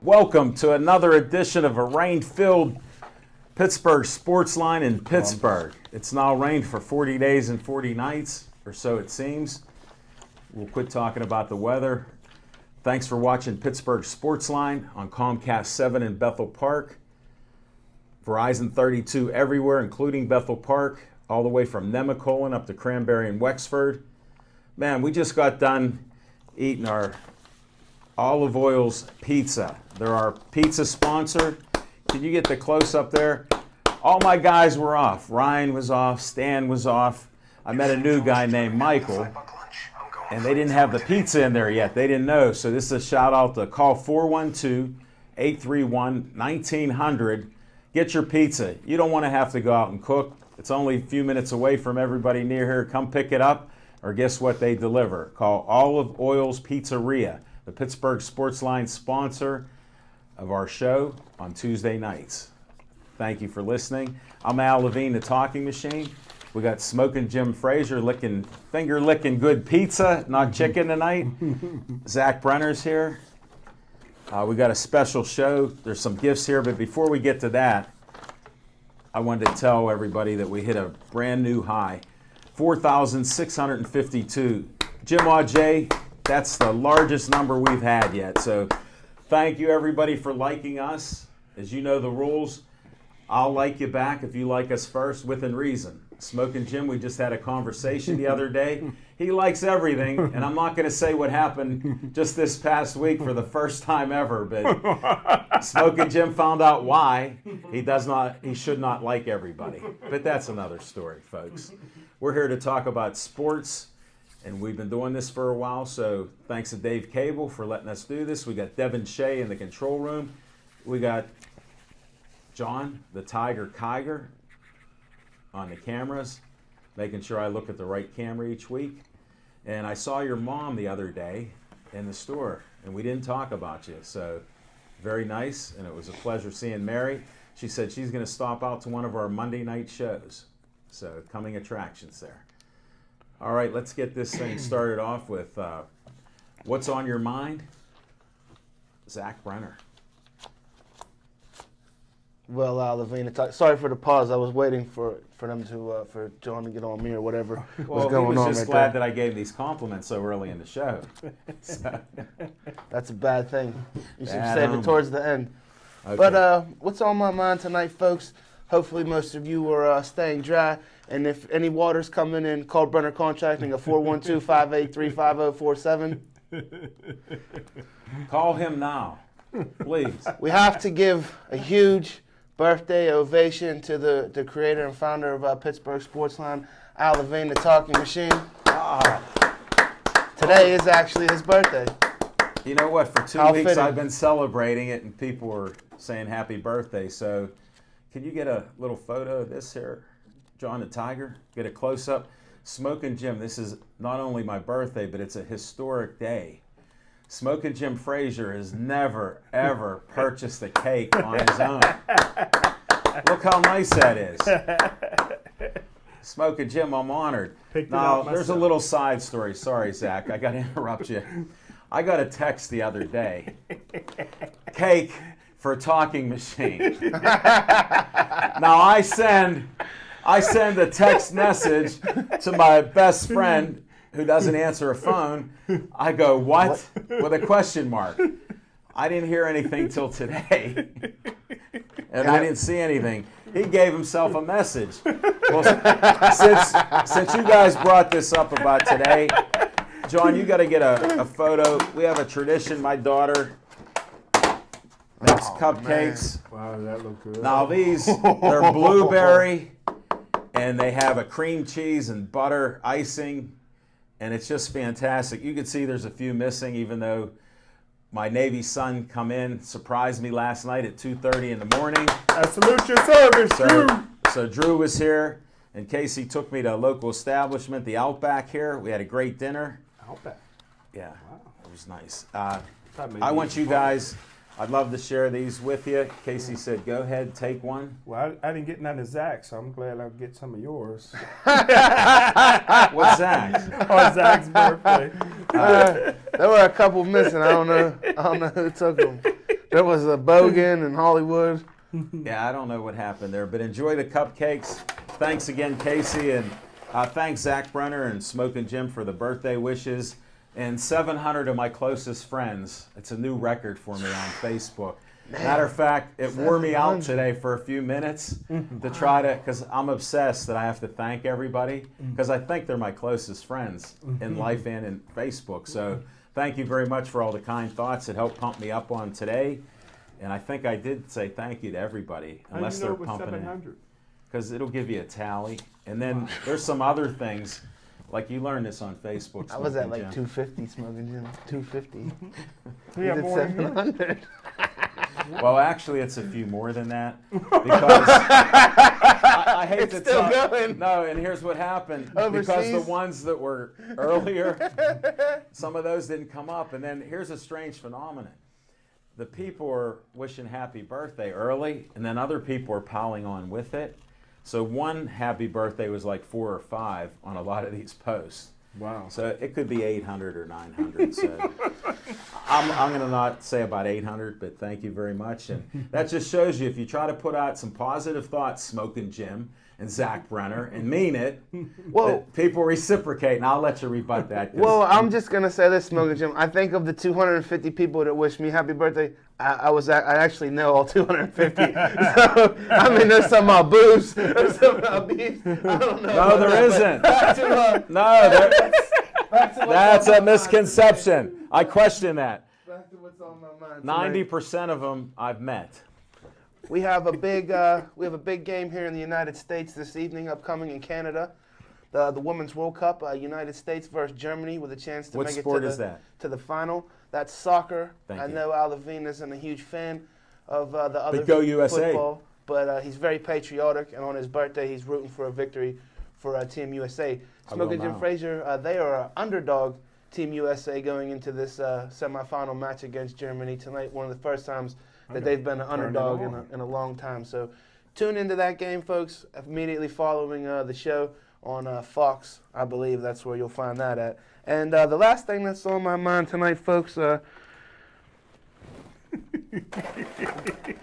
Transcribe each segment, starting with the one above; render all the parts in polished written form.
Welcome to another edition of a rain-filled Pittsburgh Sports Line in Pittsburgh. It's now rained for 40 days and 40 nights, or so it seems. We'll quit talking about the weather. Thanks for watching Pittsburgh Sports Line on Comcast 7 in Bethel Park. Verizon 32 everywhere, including Bethel Park, all the way from Nemacolin up to Cranberry and Wexford. Man, we just got done eating our Olive Oil's pizza. They're our pizza sponsor. Can you get the close-up there? All my guys were off. Ryan was off. Stan was off. I met a new guy named Michael, and they didn't have the pizza in there yet. They didn't know. So this is a shout-out to call 412-831-1900. Get your pizza. You don't want to have to go out and cook. It's only a few minutes away from everybody near here. Come pick it up, or guess what they deliver. Call Olive Oil's Pizzeria, the Pittsburgh Sports Line sponsor of our show on Tuesday nights. Thank you for listening. I'm Al Levine, the Talking Machine. We got Smoking Jim Frazier finger-licking good pizza, not chicken tonight. Zach Brenner's here. We got a special show. There's some gifts here, but before we get to that, I wanted to tell everybody that we hit a brand new high, 4,652. Jim Auger, that's the largest number we've had yet. So thank you, everybody, for liking us. As you know the rules, I'll like you back if you like us first, within reason. Smoking Jim, we just had a conversation the other day. He likes everything, and I'm not going to say what happened just this past week for the first time ever, but Smoking Jim found out why he should not like everybody. But that's another story, folks. We're here to talk about sports, and we've been doing this for a while, so thanks to Dave Cable for letting us do this. We got Devin Shea in the control room. We got John, the Tiger Kiger, on the cameras, making sure I look at the right camera each week. And I saw your mom the other day in the store, and we didn't talk about you. So very nice, and it was a pleasure seeing Mary. She said she's going to stop out to one of our Monday night shows. So coming attractions there. All right, let's get this thing started off with what's on your mind? Zach Brenner. Well, Levine, sorry for the pause. I was waiting for them for John to get on me or whatever was going on. Well, he was just glad that I gave these compliments so early in the show. So. That's a bad thing. You should Bad save homie. it towards the end. Okay. But what's on my mind tonight, folks? Hopefully most of you are staying dry. And if any water's coming in, call Brenner Contracting at 412-583-5047. Call him now, please. We have to give a huge birthday ovation to the creator and founder of Pittsburgh Sports Line, Al Levine, the Talking Machine. Today is actually his birthday. You know what? For 2 How weeks fitting. I've been celebrating it, and people were saying happy birthday. So can you get a little photo of this here, John the Tiger? Get a close-up. Smoking Jim, this is not only my birthday, but it's a historic day. Smoking Jim Frazier has never, ever purchased a cake on his own. Look how nice that is. Smoking Jim, I'm honored. Now, there's a little side story. Sorry, Zach. I got to interrupt you. I got a text the other day. Cake for Talking Machine. Now, I send a text message to my best friend who doesn't answer a phone. I go, what? With a question mark. I didn't hear anything till today. And I didn't see anything. He gave himself a message. Well, since you guys brought this up about today, John, you got to get a photo. We have a tradition. My daughter makes cupcakes. Man. Wow, that look good. Now they're blueberry, and they have a cream cheese and butter icing. And it's just fantastic. You can see there's a few missing, even though my Navy son surprised me last night at 2:30 in the morning. I salute your service, Drew. So Drew was here, and Casey took me to a local establishment, the Outback here. We had a great dinner. Outback. Yeah, Wow. it was nice. Thought maybe I want you fun. guys, I'd love to share these with you. Casey said, go ahead, take one. Well, I didn't get none of Zach, so I'm glad I'll get some of yours. What's Zach's? On Zach's birthday. There were a couple missing. I don't know who took them. There was a Bogan in Hollywood. Yeah, I don't know what happened there, but enjoy the cupcakes. Thanks again, Casey, and thanks Zach Brenner and Smoking Jim for the birthday wishes. And 700 of my closest friends. It's a new record for me on Facebook. Matter of fact, it wore me out today for a few minutes to try to, because I'm obsessed that I have to thank everybody, because I think they're my closest friends in life and in Facebook. So thank you very much for all the kind thoughts. It helped pump me up on today. And I think I did say thank you to everybody, unless they're pumping it. Because it'll give you a tally. And then there's some other things, like you learned this on Facebook. I was at like Jim. 250 Smoking Jim. 250. We have more than you. 700. Well, actually, it's a few more than that. Because I hate It's to still tell. going. No, and here's what happened. Because Overseas? the ones that were earlier, some of those didn't come up. And then here's a strange phenomenon. The people are wishing happy birthday early, and then other people are piling on with it. So one happy birthday was like 4 or 5 on a lot of these posts. Wow. So it could be 800 or 900. So I'm going to not say about 800, but thank you very much. And that just shows you if you try to put out some positive thoughts, Smoking Jim and Zach Brenner, and mean it, Whoa. that people reciprocate. And I'll let you rebut that. 'cause Well, I'm just gonna say this, Smoking Jim. I think of the 250 people that wish me happy birthday, I actually know all 250. So I mean, there's some boobs, there's some beefs. I don't know. No, there isn't. Back to, No, back to what's that's on a my mind misconception. I question that. today. Back to what's on my mind. tonight. 90% of them I've met. We have a big game here in the United States this evening, upcoming in Canada. The Women's World Cup, United States versus Germany, with a chance to What make sport it is that? to the final. That's soccer. Thank I you. know Al Levine isn't a huge fan of the other go USA. football, but he's very patriotic, and on his birthday, he's rooting for a victory for Team USA. I will Smoking Jim now. Frazier, they are an underdog Team USA going into this semifinal match against Germany tonight. One of the first times that they've been an underdog in a long time. So tune into that game, folks, immediately following the show on Fox. I believe that's where you'll find that at. And the last thing that's on my mind tonight, folks, if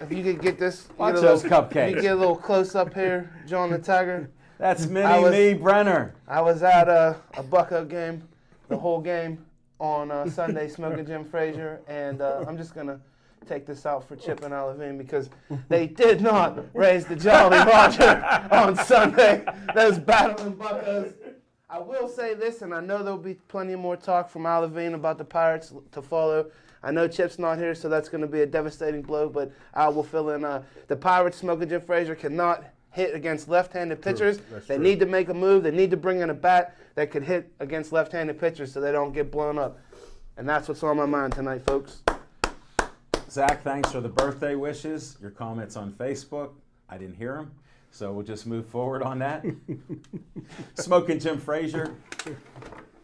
you could get this, Watch get a those little, cupcakes. You get a little close up here, John the Tiger. That's I Mini was- Me Brenner. I was at a Bucko game, the whole game on Sunday, Smoking Jim Frazier, and I'm just gonna take this out for Chip and Al Levine because they did not raise the Jolly Roger on Sunday. Those battling Buccos. I will say this, and I know there'll be plenty more talk from Al Levine about the Pirates to follow. I know Chip's not here, so that's going to be a devastating blow, but Al will fill in. The Pirates, Smoking Jim Frazier, cannot hit against left-handed pitchers. They need to make a move. They need to bring in a bat that could hit against left-handed pitchers so they don't get blown up. And that's what's on my mind tonight, folks. Zach, thanks for the birthday wishes. Your comments on Facebook, I didn't hear them, so we'll just move forward on that. Smoking Jim Frazier,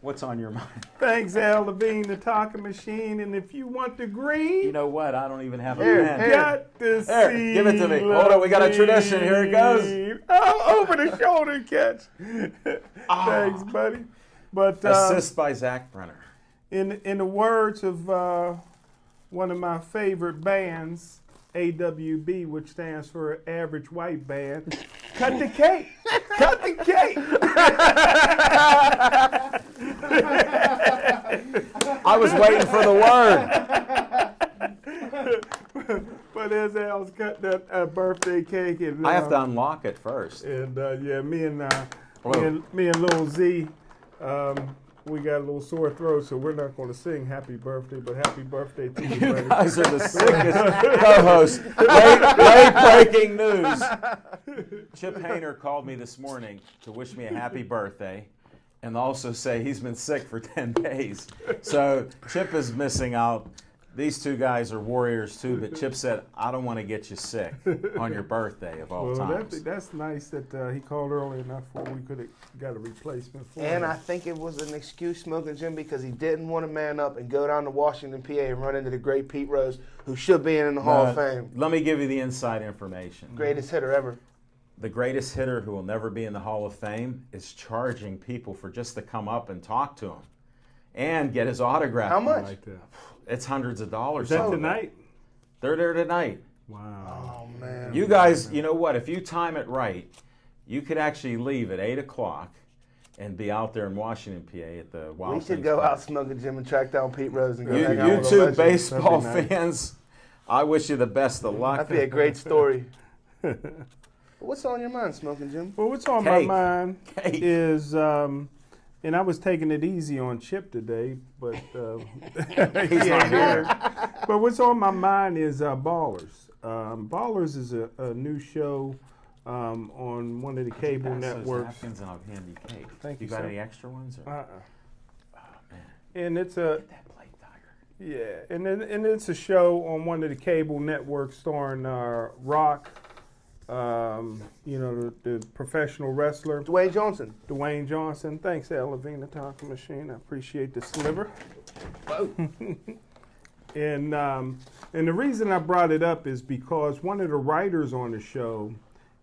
what's on your mind? Thanks, Al Levine, the talking machine. And if you want the green, You know what? I don't even have a Here, pen. here. got to Here, see. give it to me. Hold on, we got a tradition. Here it goes. Levine. Oh, over the shoulder catch. Thanks, buddy. But Assist by Zach Brenner. in the words of one of my favorite bands, AWB, which stands for Average White Band, cut the cake. Cut the cake. I was waiting for the word. But as Al's cut that birthday cake, and I have to unlock it first. And yeah, me and Whoa. Lil Z, we got a little sore throat, so we're not going to sing "Happy Birthday," but "Happy Birthday" to you, You buddy. guys are the sickest co-hosts. Late breaking news. Chip Hayner called me this morning to wish me a happy birthday and also say he's been sick for 10 days. So Chip is missing out. These two guys are warriors too, but Chip said, I don't want to get you sick on your birthday of all Well, times. that's nice that he called early enough where we could have got a replacement for And him. I think it was an excuse, Smoking Jim, because he didn't want to man up and go down to Washington, PA, and run into the great Pete Rose, who should be in the Hall of Fame. Let me give you the inside information. Greatest hitter ever. The greatest hitter who will never be in the Hall of Fame is charging people for just to come up and talk to him and get his autograph. How I much? like that. It's hundreds of dollars. Is that some of it. tonight? They're there tonight. Wow. Oh man. You guys, you know what? If you time it right, you could actually leave at 8 o'clock and be out there in Washington, PA at the Wild We should Things go Park. out, smoke a gym, and track down Pete Rose and go You, hang out you with a two legend. baseball That'd be nice. fans, I wish you the best of luck. That'd be a great story. What's on your mind, Smoking Jim? Well, what's on Cake. my mind Cake. is, and I was taking it easy on Chip today, but He's not here. But what's on my mind is Ballers. Ballers is a new show on one of the cable Pass those networks. napkins and I'll hand you cake. Thank you, got sir. any extra ones? Or? Oh, man. And it's a Get that plate, Tiger. yeah, and it's a show on one of the cable networks starring Rock, you know, the professional wrestler Dwayne Johnson. Dwayne Johnson. Thanks, El Levine, the Tonka Machine. I appreciate the sliver. And the reason I brought it up is because one of the writers on the show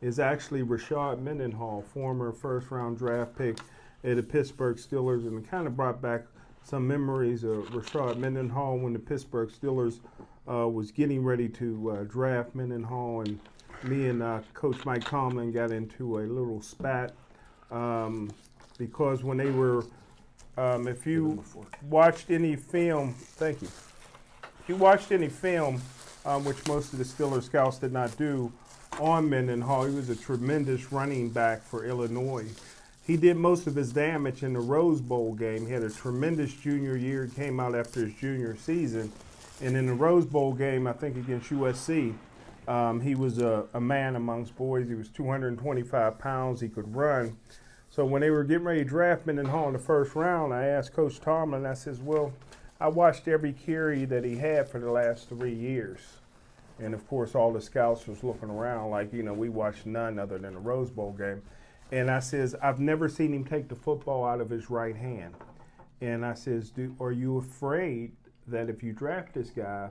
is actually Rashad Mendenhall, former first-round draft pick at the Pittsburgh Steelers, and it kind of brought back some memories of Rashad Mendenhall when the Pittsburgh Steelers was getting ready to draft Mendenhall, and me and Coach Mike Tomlin got into a little spat because when they were, if you watched any film, thank you. If you watched any film, which most of the Steelers scouts did not do, on Mendenhall, he was a tremendous running back for Illinois. He did most of his damage in the Rose Bowl game. He had a tremendous junior year. He came out after his junior season. And in the Rose Bowl game, I think against USC, he was a man amongst boys. He was 225 pounds. He could run. So when they were getting ready to draft Mendenhall in the first round, I asked Coach Tomlin, I says, well, I watched every carry that he had for the last 3 years. And, of course, all the scouts was looking around like, you know, we watched none other than the Rose Bowl game. And I says, I've never seen him take the football out of his right hand. And I says, are you afraid that if you draft this guy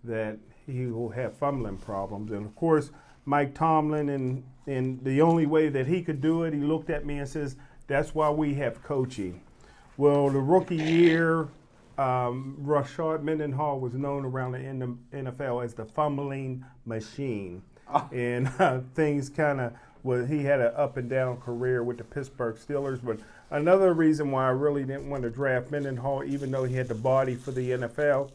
that he will have fumbling problems? And, of course, Mike Tomlin, and the only way that he could do it, he looked at me and says, that's why we have coaching. Well, the rookie year, Rashad Mendenhall was known around the NFL as the fumbling machine. And things kind of, well, he had an up and down career with the Pittsburgh Steelers. But another reason why I really didn't want to draft Mendenhall, even though he had the body for the NFL,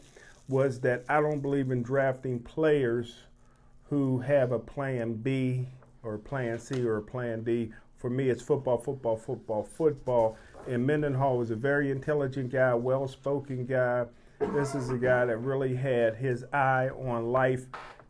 was that I don't believe in drafting players who have a plan B or plan C or a plan D. For me, it's football, football, football, football. And Mendenhall was a very intelligent guy, well-spoken guy. This is a guy that really had his eye on life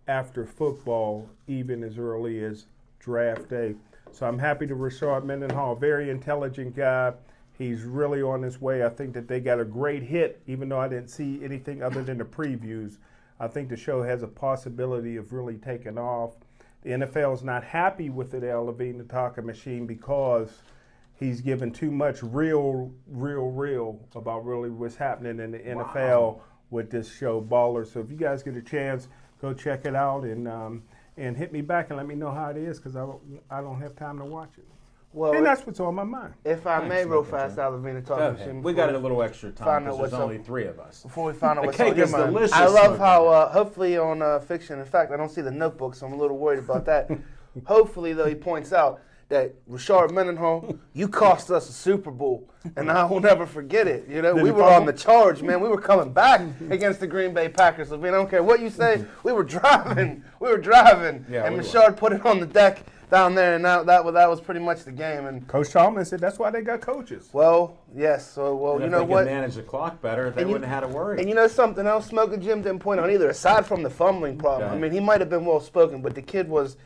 after football, even as early as draft day. So I'm happy to Rashad Mendenhall, very intelligent guy. He's really on his way. I think that they got a great hit, even though I didn't see anything other than the previews. I think the show has a possibility of really taking off. The NFL is not happy with it, El Levine, the Tonka Machine, because he's given too much real about really what's happening in the NFL with this show, Ballers. So if you guys get a chance, go check it out and hit me back and let me know how it is, because I don't have time to watch it. Well, And that's what's on my mind. if I may, Thanks, real Smoking fast, Jim. Alavina Go Tonka ahead. Machine. We got a little extra time find out because there's what's only up. 3 of us. Before we find out The what's cake on your is mind, delicious, I love Smoking how, hopefully on fiction, in fact, I don't see the notebook, so I'm a little worried about that. Hopefully, though, he points out that Rashad Mendenhall, you cost us a Super Bowl, and I will never forget it. You know, Did we he were fumble? on the charge, man. We were coming back against the Green Bay Packers. I mean, I don't care what you say. We were driving. Yeah, and we Rashad put it on the deck down there, and that was pretty much the game. And Coach Tomlin said that's why they got coaches. well, yes. So, well, And you if know they what? could manage the clock better, they And you- wouldn't have had to worry. And you know something else Smoking Jim didn't point out either, aside from the fumbling problem. Okay. I mean, he might have been well spoken, but the kid was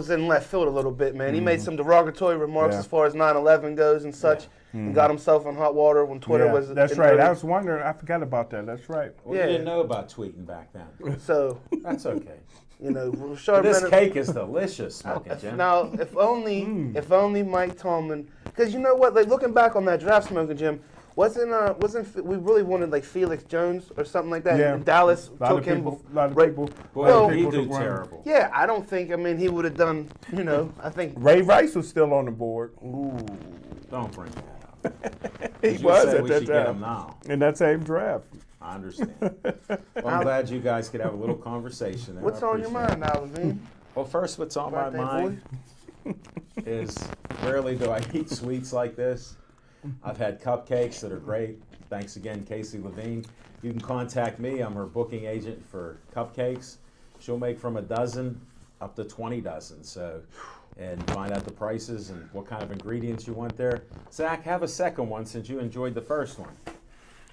in left field a little bit, man. He made some derogatory remarks Yeah. as far as 9/11 goes and such, and got himself in hot water when Twitter Yeah, was. that's in right. early- I was wondering. I forgot about that. That's right. Well, yeah. you didn't know about tweeting back then. So, That's okay. you know, Rashad This Mendenhall- cake is delicious, Smoking Jim. Now, if only Mike Tomlin, because you know what? Like looking back on that draft, Smoking Jim, wasn't we really wanted like Felix Jones or something like that? Yeah. And Dallas A lot took of him. people. A lot of right- people. Boy, a lot of he people do took one. terrible. Yeah, I don't think. I mean, he would have done. You know, I think. Ray Rice was still on the board. Don't bring that up. He You was said at we that should get him time now. in that same draft. I understand. Well, I'm glad you guys could have a little conversation there. What's I on your appreciate mind, Al Levine? it. Well, first, what's on my Birthday mind is rarely do I eat sweets like this. I've had cupcakes that are great. Thanks again, Casey Levine. You can contact me. I'm her booking agent for cupcakes. She'll make from a dozen up to 20 dozen. So, and find out the prices and what kind of ingredients you want there. Zach, have a second one since you enjoyed the first one.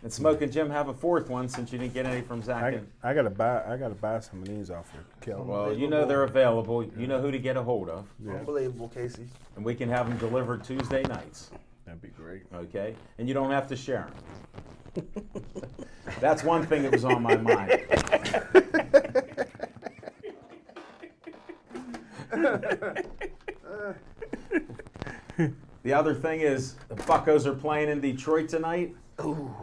And Smoking Jim, have a fourth one since you didn't get any from Zach. I gotta buy some of these off of Kelly. Well, you know they're available. You know who to get a hold of. Yeah, Unbelievable, Casey. And we can have them delivered Tuesday nights. that'd be great. Okay? And you don't have to share them. That's one thing that was on my mind. The other thing is the Buccos are playing in Detroit tonight. Ooh.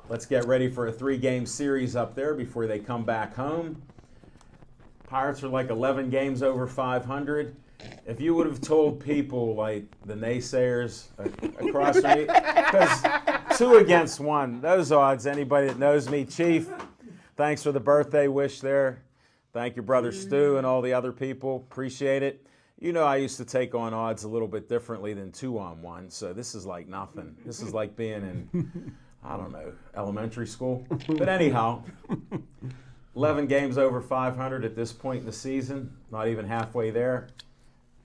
Let's get ready for a 3-game series up there before they come back home. Pirates are like 11 games over 500. If you would have told people like the naysayers across from me, because 2 against 1, those odds, anybody that knows me, Chief, thanks for the birthday wish there. Thank your brother Stu and all the other people. Appreciate it. You know I used to take on odds a little bit differently than 2-on-1, so this is like nothing. This is like being in, I don't know, elementary school. But anyhow, 11 games over 500 at this point in the season, not even halfway there.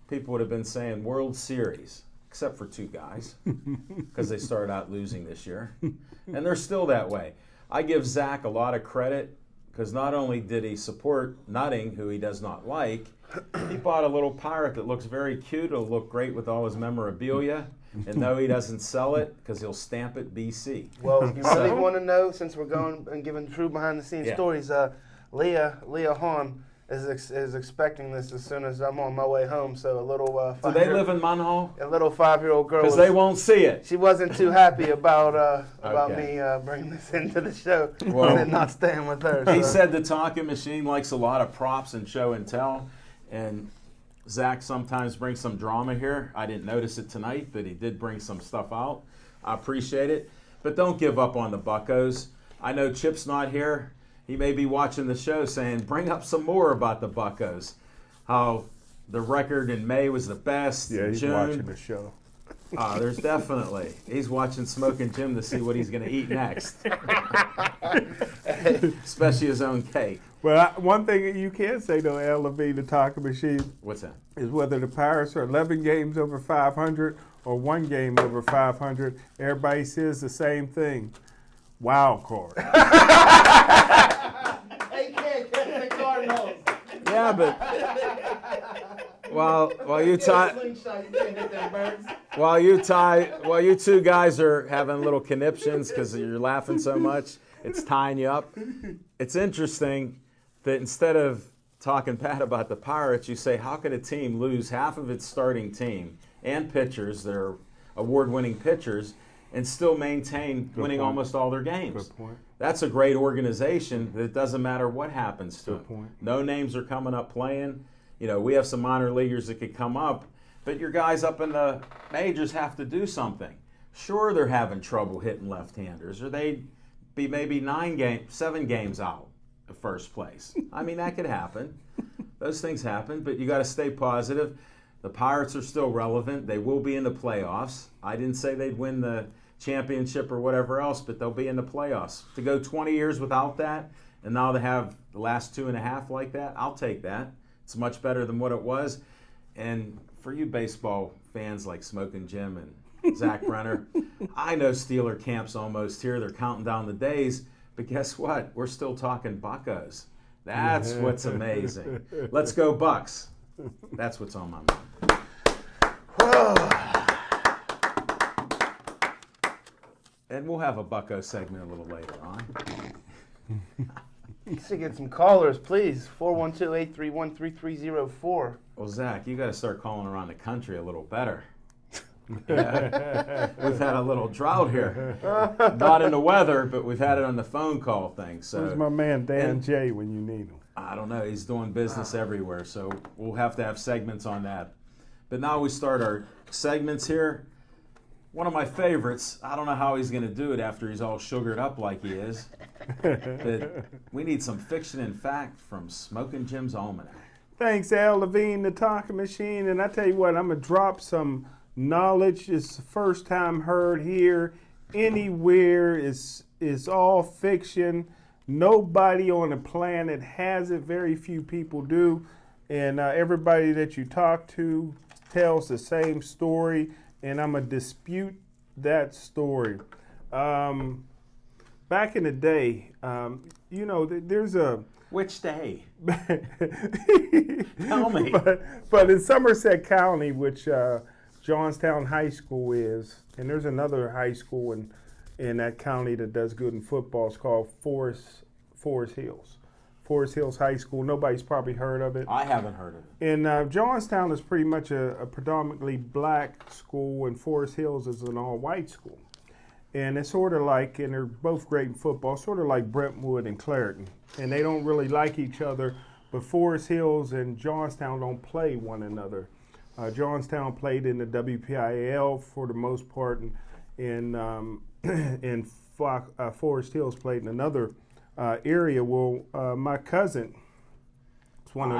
People would have been saying World Series, except for 2 guys, because they started out losing this year. And they're still that way. I give Zach a lot of credit, because not only did he support Nutting, who he does not like, he bought a little pirate that looks very cute. It'll look great with all his memorabilia. And no, he doesn't sell it, because he'll stamp it BC. Well, you really want to know, since we're going and giving true behind-the-scenes stories, Leah Hahn is expecting this as soon as I'm on my way home. So a little Do they live in Munhall? a little 5-year-old girl. Because they won't see it. She wasn't too happy about Okay. me bringing this into the show Well, and not staying with her. He so. said the talking machine likes a lot of props and show and tell. And Zach sometimes brings some drama here. I didn't notice it tonight, but he did bring some stuff out. I appreciate it. But don't give up on the Buccos. I know Chip's not here. He may be watching the show saying, bring up some more about the Buccos. How the record in May was the best. Yeah, in he's June. watching the show. There's definitely. He's watching Smoking Jim to see what he's going to eat next. Especially his own cake. Well, one thing that you can say, though, Al Levine, the talking machine, What's that? is whether the Pirates are 11 games over 500 or 1 game over 500, everybody says the same thing. Wild card. They can't catch the Cardinals. Yeah, but while you tie, while you 2 guys are having little conniptions because you're laughing so much, it's tying you up. It's interesting that instead of talking bad about the Pirates, you say, how could a team lose half of its starting team and pitchers that are award-winning pitchers and still maintain winning almost all their games? Good point. That's a great organization that it doesn't matter what happens to Good them. point. No names are coming up playing. You know, we have some minor leaguers that could come up, but your guys up in the majors have to do something. Sure, they're having trouble hitting left-handers, or they'd be maybe 7 games out of first place. I mean, that could happen. Those things happen, but you got to stay positive. The Pirates are still relevant. They will be in the playoffs. I didn't say they'd win the championship or whatever else, but they'll be in the playoffs. To go 20 years without that, and now to have the last 2.5 like that, I'll take that. It's much better than what it was. And for you baseball fans like Smoking Jim and Zach Brenner, I know Steeler camp's almost here. They're counting down the days. But guess what? We're still talking Buccos. That's what's amazing. Let's go Bucks. That's what's on my mind. And we'll have a Bucko segment a little later on. You should get some callers, please. 412-831-3304. Well, Zach, you got to start calling around the country a little better. Yeah. We've had a little drought here. Not in the weather, but we've had it on the phone call thing. So Where's my man Dan J when you need him? I don't know. He's doing business everywhere, so we'll have to have segments on that. But now we start our segments here. one of my favorites. I don't know how he's going to do it after he's all sugared up like he is. But we need some fiction and fact from Smoking Jim's Almanac. Thanks, Al Levine, the talking machine. And I tell you what, I'm going to drop some knowledge. It's the first time heard here anywhere. It's all fiction. Nobody on the planet has it. Very few people do. And everybody that you talk to tells the same story. And I'm going to dispute that story. Back in the day, there's a... Which day? Tell me. But in Somerset County, which Johnstown High School is, and there's another high school in that county that does good in football. It's called Forest Hills. Forest Hills High School. Nobody's probably heard of it. I haven't heard of it. And Johnstown is pretty much a predominantly black school, and Forest Hills is an all-white school. And it's sort of like, and they're both great in football, sort of like Brentwood and Clairton. And they don't really like each other, but Forest Hills and Johnstown don't play one another. Johnstown played in the WPIAL for the most part, and Forest Hills played in another area. Well, my cousin was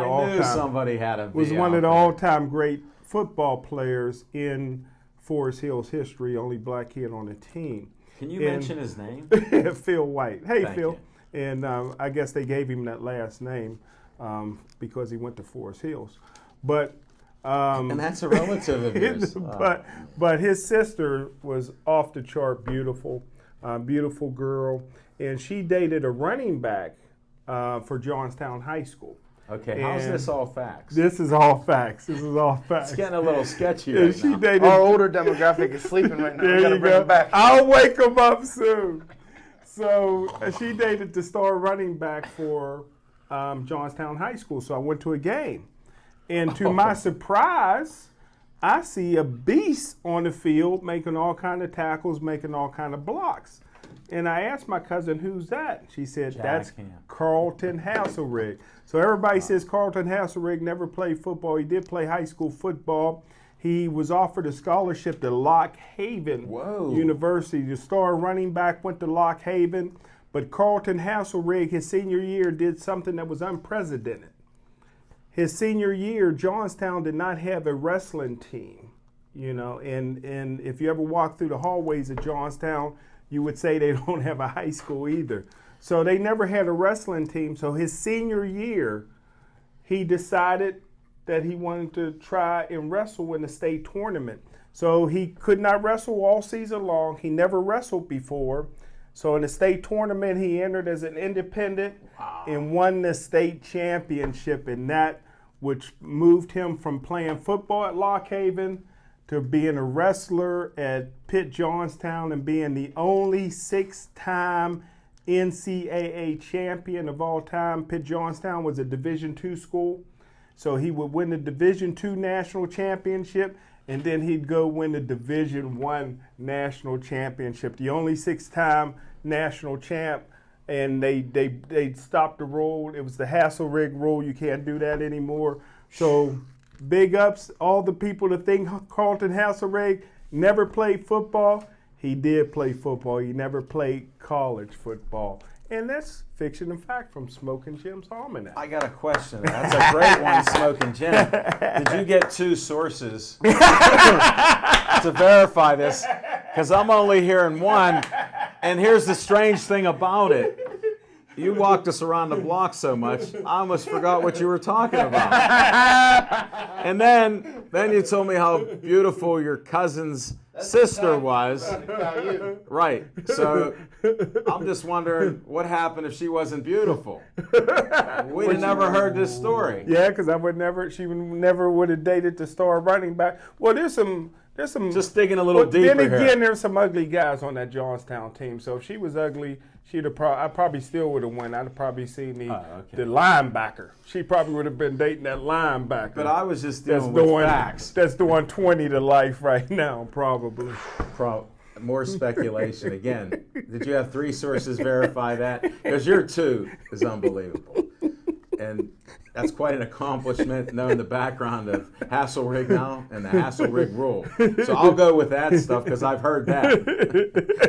one of the all-time great football players in Forest Hills history, only black kid on the team. Can you mention his name? Phil White. Hey, Thank Phil. you. And I guess they gave him that last name because he went to Forest Hills. But and that's a relative of yours. But his sister was off the chart beautiful, beautiful girl, and she dated a running back for Johnstown High School. Okay, how's this all facts? This is all facts. This is all facts. It's getting a little sketchy right now. Our older demographic is sleeping right now. There We gotta you bring go. them back. I'll wake them up soon. So she dated the star running back for Johnstown High School. So I went to a game. And to my surprise, I see a beast on the field making all kind of tackles, making all kind of blocks. And I asked my cousin, who's that? She said, that's Carlton Hasselrig. So everybody says Carlton Hasselrig never played football. He did play high school football. He was offered a scholarship to Lock Haven University. The star running back went to Lock Haven. But Carlton Hasselrig, his senior year, did something that was unprecedented. His senior year, Johnstown did not have a wrestling team. And if you ever walk through the hallways of Johnstown, you would say they don't have a high school either. So they never had a wrestling team. So his senior year, he decided that he wanted to try and wrestle in the state tournament. So he could not wrestle all season long. He never wrestled before. So in the state tournament, he entered as an independent and won the state championship, and that which moved him from playing football at Lock Haven to being a wrestler at Pitt Johnstown and being the only 6-time NCAA champion of all time. Pitt Johnstown was a Division II school, so he would win the Division II national championship, and then he'd go win the Division I national championship, the only 6-time national champ. And they stopped the rule. It was the Hasselrig rule. You can't do that anymore. So big ups, all the people that think Carlton Hasselrig never played football. He did play football. He never played college football. And that's fiction and fact from Smoking Jim's Almanac. I got a question. That's a great one, Smoking Jim. Did you get 2 sources to verify this? Because I'm only hearing one. And here's the strange thing about it. You walked us around the block so much, I almost forgot what you were talking about. And then you told me how beautiful your cousin's sister was. Right. So I'm just wondering what happened if she wasn't beautiful. We'd have never heard this story. Yeah, because she never would have dated the star running back. Well, there's some just digging a little deeper then again, here. there's some ugly guys on that Johnstown team. So if she was ugly, I probably still would have won. I'd have probably seen the linebacker. She probably would have been dating that linebacker. But I was just dealing with facts. That's doing 20 to life right now, probably. More speculation. Again, did you have 3 sources verify that? Because your 2 is unbelievable. and that's quite an accomplishment knowing the background of Hasselrig now and the Hasselrig rule. So I'll go with that stuff because I've heard that.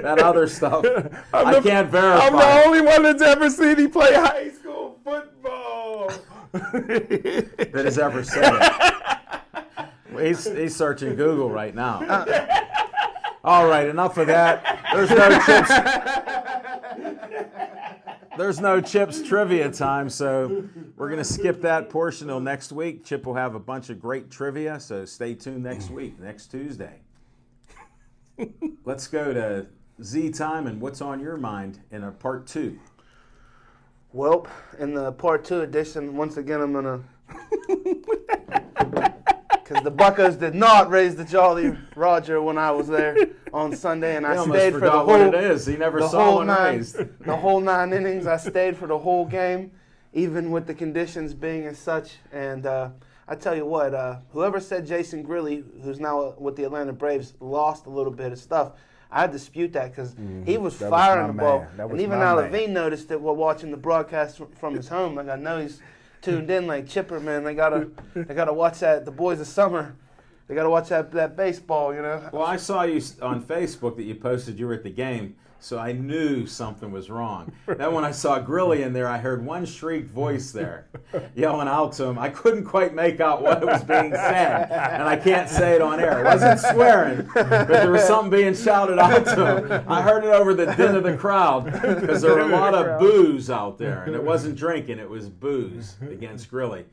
That other stuff, I can't verify. I'm the only one that's ever seen he play high school football. That has ever said it. He's searching Google right now. All right, enough of that. There's no Chips trivia time, so we're going to skip that portion till next week. Chip will have a bunch of great trivia, so stay tuned next week, next Tuesday. Let's go to Z time and what's on your mind in a part 2. Well, in the part 2 edition, once again, I'm gonna, because the Buccos did not raise the Jolly Roger when I was there on Sunday, and I stayed for the whole. What it is. He never saw one raised. The whole 9 innings. I stayed for the whole game, even with the conditions being as such. And I tell you what, whoever said Jason Grilli, who's now with the Atlanta Braves, lost a little bit of stuff, I dispute that because he was firing the ball. And even Al Levine noticed it while watching the broadcast from his home. Like, I know he's tuned in like Chipper, man. They gotta watch that. The Boys of Summer. They gotta watch that baseball, you know. Well, I saw you on Facebook that you posted you were at the game, so I knew something was wrong. Then when I saw Grilli in there, I heard one shrieked voice there yelling out to him. I couldn't quite make out what was being said, and I can't say it on air. It wasn't swearing, but there was something being shouted out to him. I heard it over the din of the crowd because there were a lot of boos out there, and it wasn't drinking, it was booze against Grilli.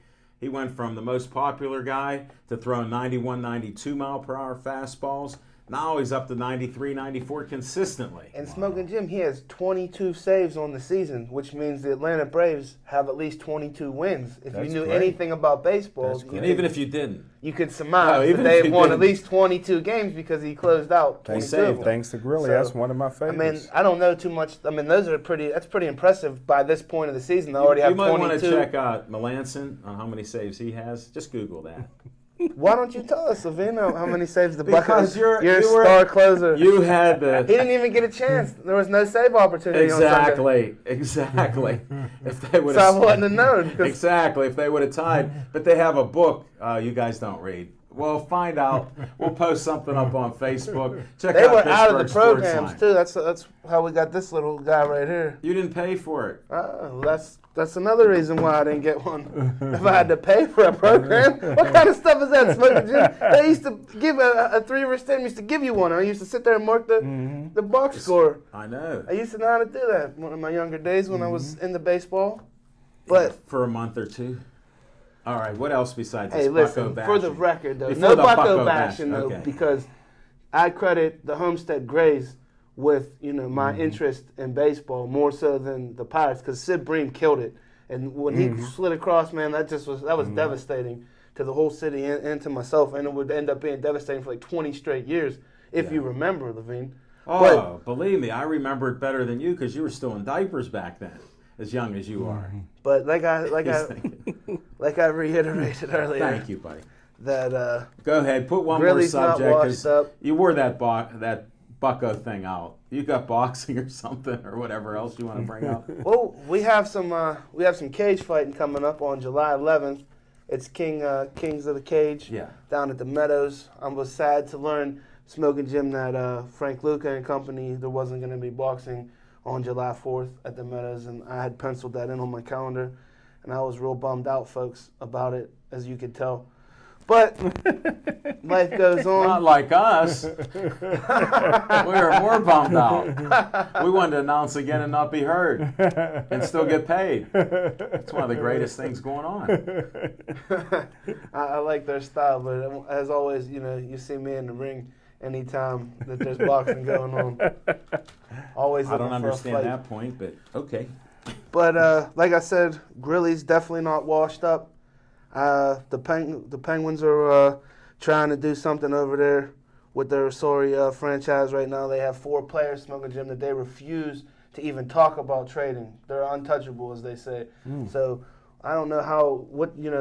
He went from the most popular guy to throwing 91, 92 mile per hour fastballs. Now he's up to 93, 94 consistently. And Smoking Jim, he has 22 saves on the season, which means the Atlanta Braves have at least 22 wins. If you knew anything about baseball, And even if you didn't. you could surmise that they've won at least 22 games because he closed out 22 of them. Thanks to Grilli, that's one of my favorites. I mean, I don't know too much. I mean, that's pretty impressive by this point of the season. They already have 22. You might want to check out Melanson on how many saves he has. Just Google that. Why don't you tell us, Savino, how many saves the Buccos? Because you're star closer. You had the. He didn't even get a chance. There was no save opportunity on Sunday. Exactly. If they would So I wouldn't have known. Exactly. If they would have tied, but they have a book. You guys don't read. Well, find out. We'll post something up on Facebook. Check They out were out of the Pittsburgh Sports programs Line. too. That's how we got this little guy right here. You didn't pay for it. Well, that's another reason why I didn't get one. If I had to pay for a program, what kind of stuff is that, Smoking Jim? They used to give a 3-year stand. Used to give you one. I used to sit there and mark the box score. I know. I used to know how to do that one of my younger days when I was into baseball. But for a month or two. All right. What else besides hey, this listen, Bucko bashing? for the record, though, Before no the Bucko Bucko bashing, bash, though, okay. because I credit the Homestead Grays with my interest in baseball more so than the Pirates, because Sid Bream killed it, and when he slid across, man, that was devastating to the whole city and to myself, and it would end up being devastating for like 20 straight years if you remember, Levine. Oh, believe me, I remember it better than you because you were still in diapers back then, as young as you are. But like I reiterated earlier. Thank you, buddy. That go ahead, put one Grilli's more not subject washed up. you wore that Bucko thing out. You got boxing or something or whatever else you want to bring up. Well, we have some cage fighting coming up on July 11th. It's Kings of the Cage down at the Meadows. I was sad to learn, Smoking Jim, that Frank Luca and company, there wasn't going to be boxing on July 4th at the Meadows, and I had penciled that in on my calendar, and I was real bummed out, folks, about it, as you could tell. But life goes on. Not like us. We were more bummed out. We wanted to announce again and not be heard and still get paid. It's one of the greatest things going on. I like their style, but as always, you see me in the ring anytime that there's boxing going on. Always I don't looking for a understand fight. that point, but okay. But like I said, Grilli's definitely not washed up. The Penguins are trying to do something over there with their sorry franchise right now. They have 4 players, Smoking Jim, that they refuse to even talk about trading. They're untouchable, as they say. So I don't know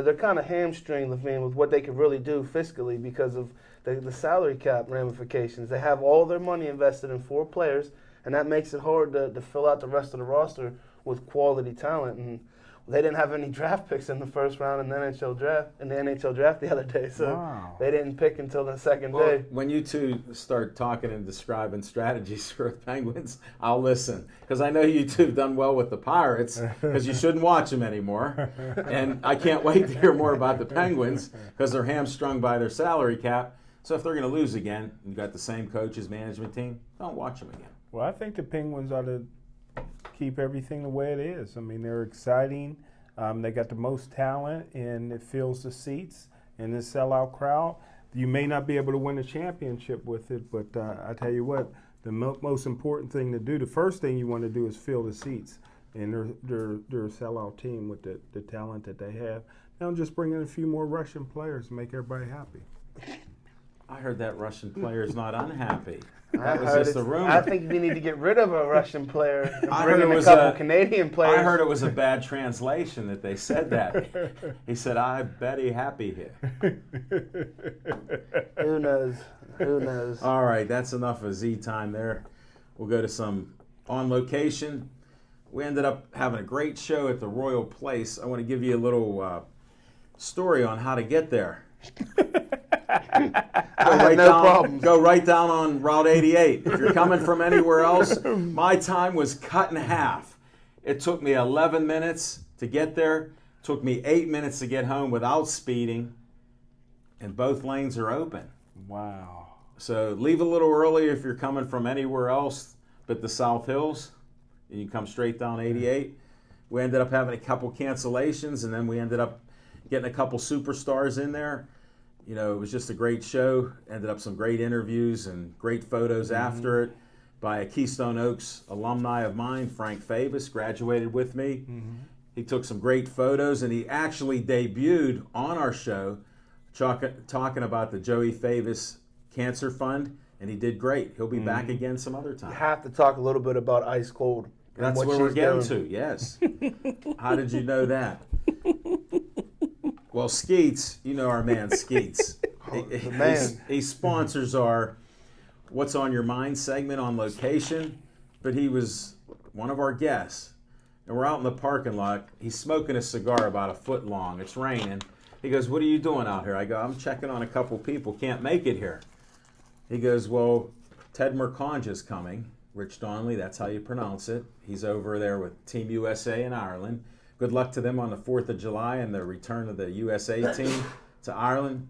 they're kind of hamstringed, Levine, with what they could really do fiscally because of the salary cap ramifications. They have all their money invested in 4 players, and that makes it hard to fill out the rest of the roster with quality talent. And They didn't have any draft picks in the first round in the NHL draft the other day, so Wow. they didn't pick until the second Well, day. when you two start talking and describing strategies for the Penguins, I'll listen. Because I know you two have done well with the Pirates, because you shouldn't watch them anymore. And I can't wait to hear more about the Penguins, because they're hamstrung by their salary cap. So if they're going to lose again, you got the same coaches, management team, don't watch them again. Well, I think the Penguins ought to keep everything the way it is. I mean, they're exciting. They got the most talent, and it fills the seats in this sellout crowd. You may not be able to win a championship with it, but I tell you what, the most important thing to do, the first thing you want to do is fill the seats. And they're a sellout team with the talent that they have. Now just bring in a few more Russian players and make everybody happy. I heard that Russian player is not unhappy. I That was heard just a it's- rumor. I think we need to get rid of a Russian player and I bring heard in it a was couple a- Canadian players. I heard it was a bad translation that they said that. He said, I bet he happy here. Who knows? Who knows? All right, that's enough of Z time there. We'll go to some On Location. We ended up having a great show at the Royal Place. I want to give you a little story on how to get there. Go right down on Route 88. If you're coming from anywhere else, my time was cut in half. It took me 11 minutes to get there. Took me 8 minutes to get home without speeding. And both lanes are open. Wow. So leave a little early if you're coming from anywhere else but the South Hills. And you come straight down 88. We ended up having a couple cancellations, and then we ended up getting a couple superstars in there. You know, it was just a great show. Ended up some great interviews and great photos after it by a Keystone Oaks alumni of mine, Frank Fabus, graduated with me. He took some great photos, and he actually debuted on our show talking about the Joey Fabus Cancer Fund, and he did great. He'll be back again some other time. You have to talk a little bit about Ice Cold. and That's what where we're she's getting doing. to, yes. How did you know that? Well, Skeets, you know our man Skeets. the man. He sponsors our What's on Your Mind segment On Location, but he was one of our guests. And we're out in the parking lot. He's smoking a cigar about a foot long. It's raining. He goes, what are you doing out here? I go, I'm checking on a couple people. Can't make it here. He goes, well, Ted Merconja's coming. Rich Donnelly, that's how you pronounce it. He's over there with Team USA in Ireland. Good luck to them on the 4th of July and the return of the USA team to Ireland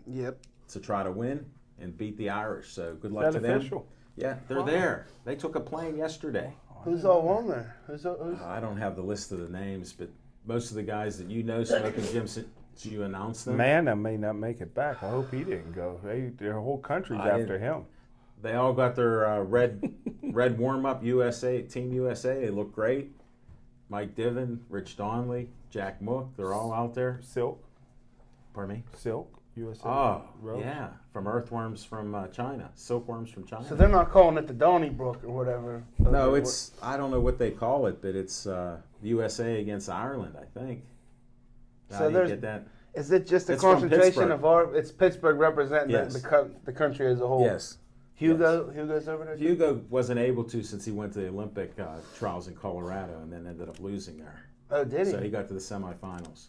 Yep. to try to win and beat the Irish. So good Is luck that to them. official? Yeah, they're there. They took a plane yesterday. Who's all on there? Who's I don't have the list of the names, but most of the guys that you know, Smoking Jim, you announce them. Manna may not make it back. I hope he didn't go. Their whole country's after him. They all got their red warm-up USA, Team USA. They look great. Mike Diven, Rich Donnelly, Jack Mook, they're all out there. Silk, Pardon me? USA. Oh, Rose. yeah, from earthworms from China, silkworms from China. So they're not calling it the Donnybrook or whatever. No, it's, I don't know what they call it, but it's USA against Ireland, I think. So How do you there's- get that? Is it just a It's from concentration Pittsburgh. of our? It's Pittsburgh representing Yes. the country as a whole. Yes. Hugo's over there. Hugo wasn't able to since he went to the Olympic trials in Colorado and then ended up losing there. Oh, did he? So he got to the semifinals.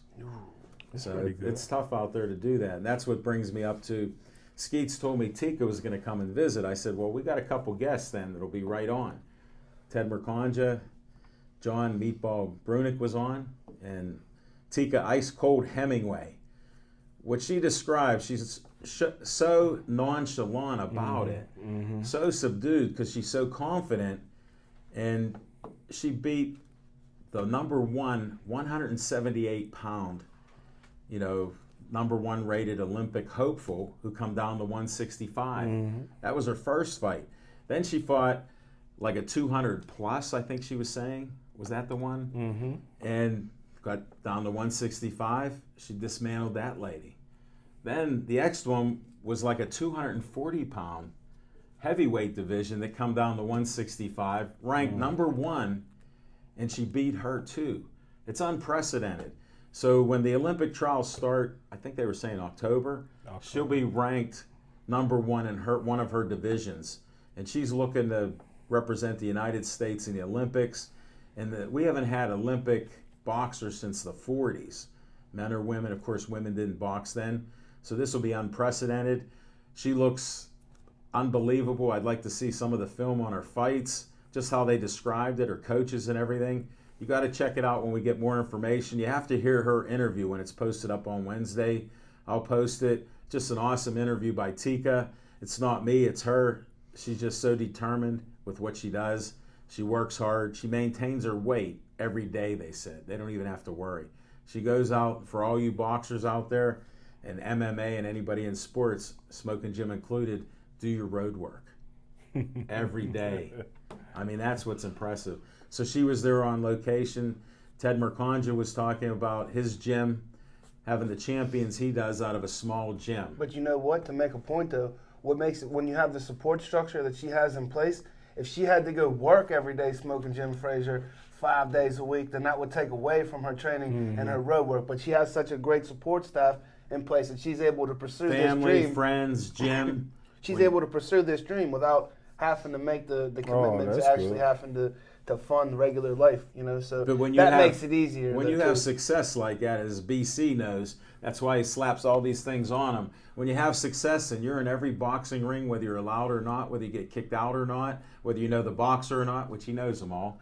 So pretty good. it's tough out there to do that. And that's what brings me up to, Skeets told me Tika was going to come and visit. I said, well, we got a couple guests then that'll be right on. Ted Merconja, John Meatball Brunick was on, and Tika Ice Cold Hemingway. What she describes, she's so nonchalant about it, so subdued because she's so confident, and she beat the number one 178-pound, number one rated Olympic hopeful who come down to 165. That was her first fight. Then she fought like a 200 plus, I think she was saying. Was that the one? And got down to 165. She dismantled that lady. Then the next one was like a 240-pound heavyweight division that come down to 165, ranked number one, and she beat her too. It's unprecedented. So when the Olympic trials start, I think they were saying October, she'll be ranked number one in one of her divisions. And she's looking to represent the United States in the Olympics. And we haven't had Olympic boxers since the 40s, men or women. Of course, women didn't box then, so this will be unprecedented. She looks unbelievable. I'd like to see some of the film on her fights, just how they described it, her coaches and everything. You got to check it out when we get more information. You have to hear her interview when it's posted up on Wednesday. I'll post it. Just an awesome interview by Tika. It's not me, it's her. She's just so determined with what she does. She works hard. She maintains her weight every day, they said. They don't even have to worry. She goes out, for all you boxers out there, and MMA and anybody in sports, Smoking Jim included, do your road work every day. I mean, that's what's impressive. So she was there on location. Ted Mercanja was talking about his gym, having the champions he does out of a small gym. But you know what? To make a point, though, what makes it, when you have the support structure that she has in place, if she had to go work every day Smoking Jim Frazier 5 days a week, then that would take away from her training and her road work. But she has such a great support staff in place that she's able to pursue this dream. Family, friends, gym. She's able to pursue this dream without having to make the commitment to actually having to fund regular life, you know. So but when you that have, makes it easier. When you have success like that, as BC knows, that's why he slaps all these things on him. When you have success and you're in every boxing ring, whether you're allowed or not, whether you get kicked out or not, whether you know the boxer or not, which he knows them all,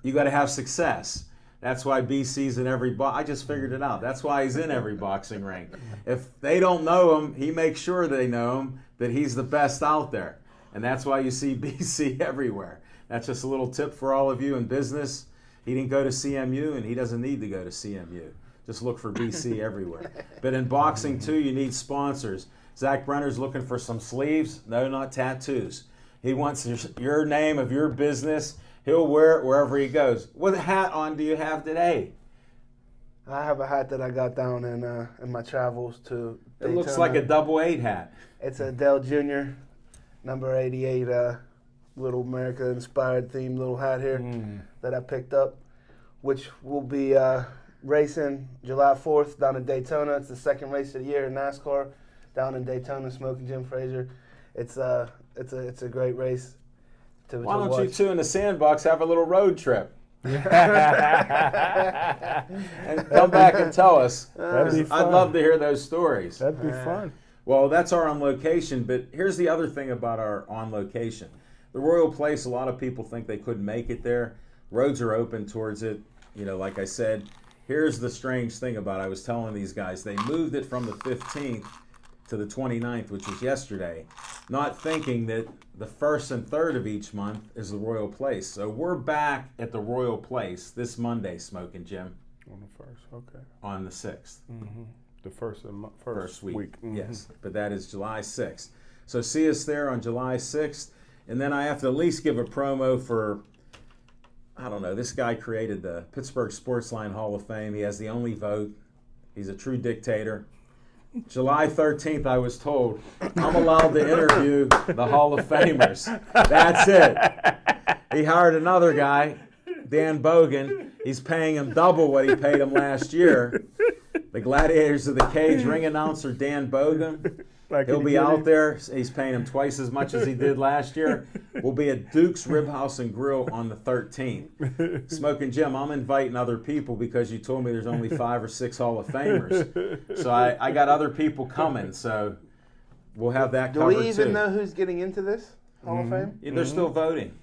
you got to have success. That's why BC's in every I just figured it out. That's why he's in every boxing ring. If they don't know him, he makes sure they know him, that he's the best out there. And that's why you see BC everywhere. That's just a little tip for all of you in business. He didn't go to CMU, and he doesn't need to go to CMU. Just look for BC everywhere. But in boxing, too, you need sponsors. Zach Brenner's looking for some sleeves. No, not tattoos. He wants your name of your business. He'll wear it wherever he goes. What hat on do you have today? I have a hat that I got down in my travels to Daytona. It looks like a 88 hat. It's a Dell Jr. number 88 little America-inspired themed little hat here that I picked up, which will be racing July 4th down in Daytona. It's the second race of the year in NASCAR down in Daytona, Smoking Jim Frazier. It's a great race to Why don't watch. you two in the sandbox have a little road trip? And come back and tell us. That'd be fun. I'd love to hear those stories. That'd be fun. Well, that's our on location, but here's the other thing about our on location. The Royal Place, a lot of people think they couldn't make it there. Roads are open towards it. You know, like I said, here's the strange thing about it. I was telling these guys, they moved it from the 15th to the 29th, which was yesterday, not thinking that the 1st and 3rd of each month is the Royal Place. So we're back at the Royal Place this Monday, Smoking Jim. On the 1st, okay. On the 6th. The first week. Yes, but that is July 6th. So see us there on July 6th. And then I have to at least give a promo for, I don't know, this guy created the Pittsburgh Sportsline Hall of Fame. He has the only vote. He's a true dictator. July 13th, I was told, I'm allowed to interview the Hall of Famers. That's it. He hired another guy, Dan Bogan. He's paying him double what he paid him last year. The Gladiators of the Cage ring announcer, Dan Bogan. He'll be out there. He's paying him twice as much as he did last year. We'll be at Duke's Rib House and Grill on the 13th. Smoking Jim, I'm inviting other people because you told me there's only 5 or 6 Hall of Famers. So I got other people coming. So we'll have that covered too. Do we even know who's getting into this Hall of Fame? Yeah, they're still voting.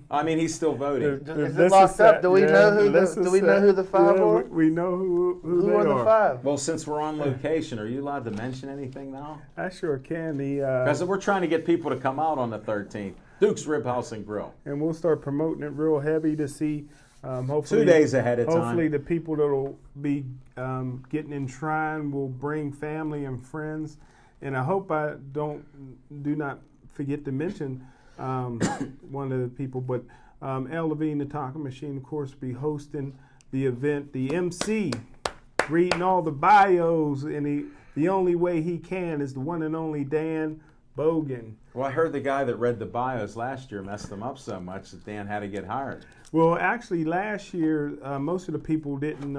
I mean, he's still voting. Is it locked up? Do we know who the 5 are? We know who they are are. The 5? Well, since we're on location, are you allowed to mention anything now? I sure can. Because we're trying to get people to come out on the 13th. Duke's Rib House and Grill. And we'll start promoting it real heavy to see. Hopefully, 2 days ahead of time. Hopefully, the people that will be getting enshrined will bring family and friends. And I hope I do not forget to mention one of the people, but El Levine, the Talking Machine, of course, be hosting the event. The MC, reading all the bios, and the only way he can is the one and only Dan Bogan. Well, I heard the guy that read the bios last year messed them up so much that Dan had to get hired. Well, actually, last year, most of the people didn't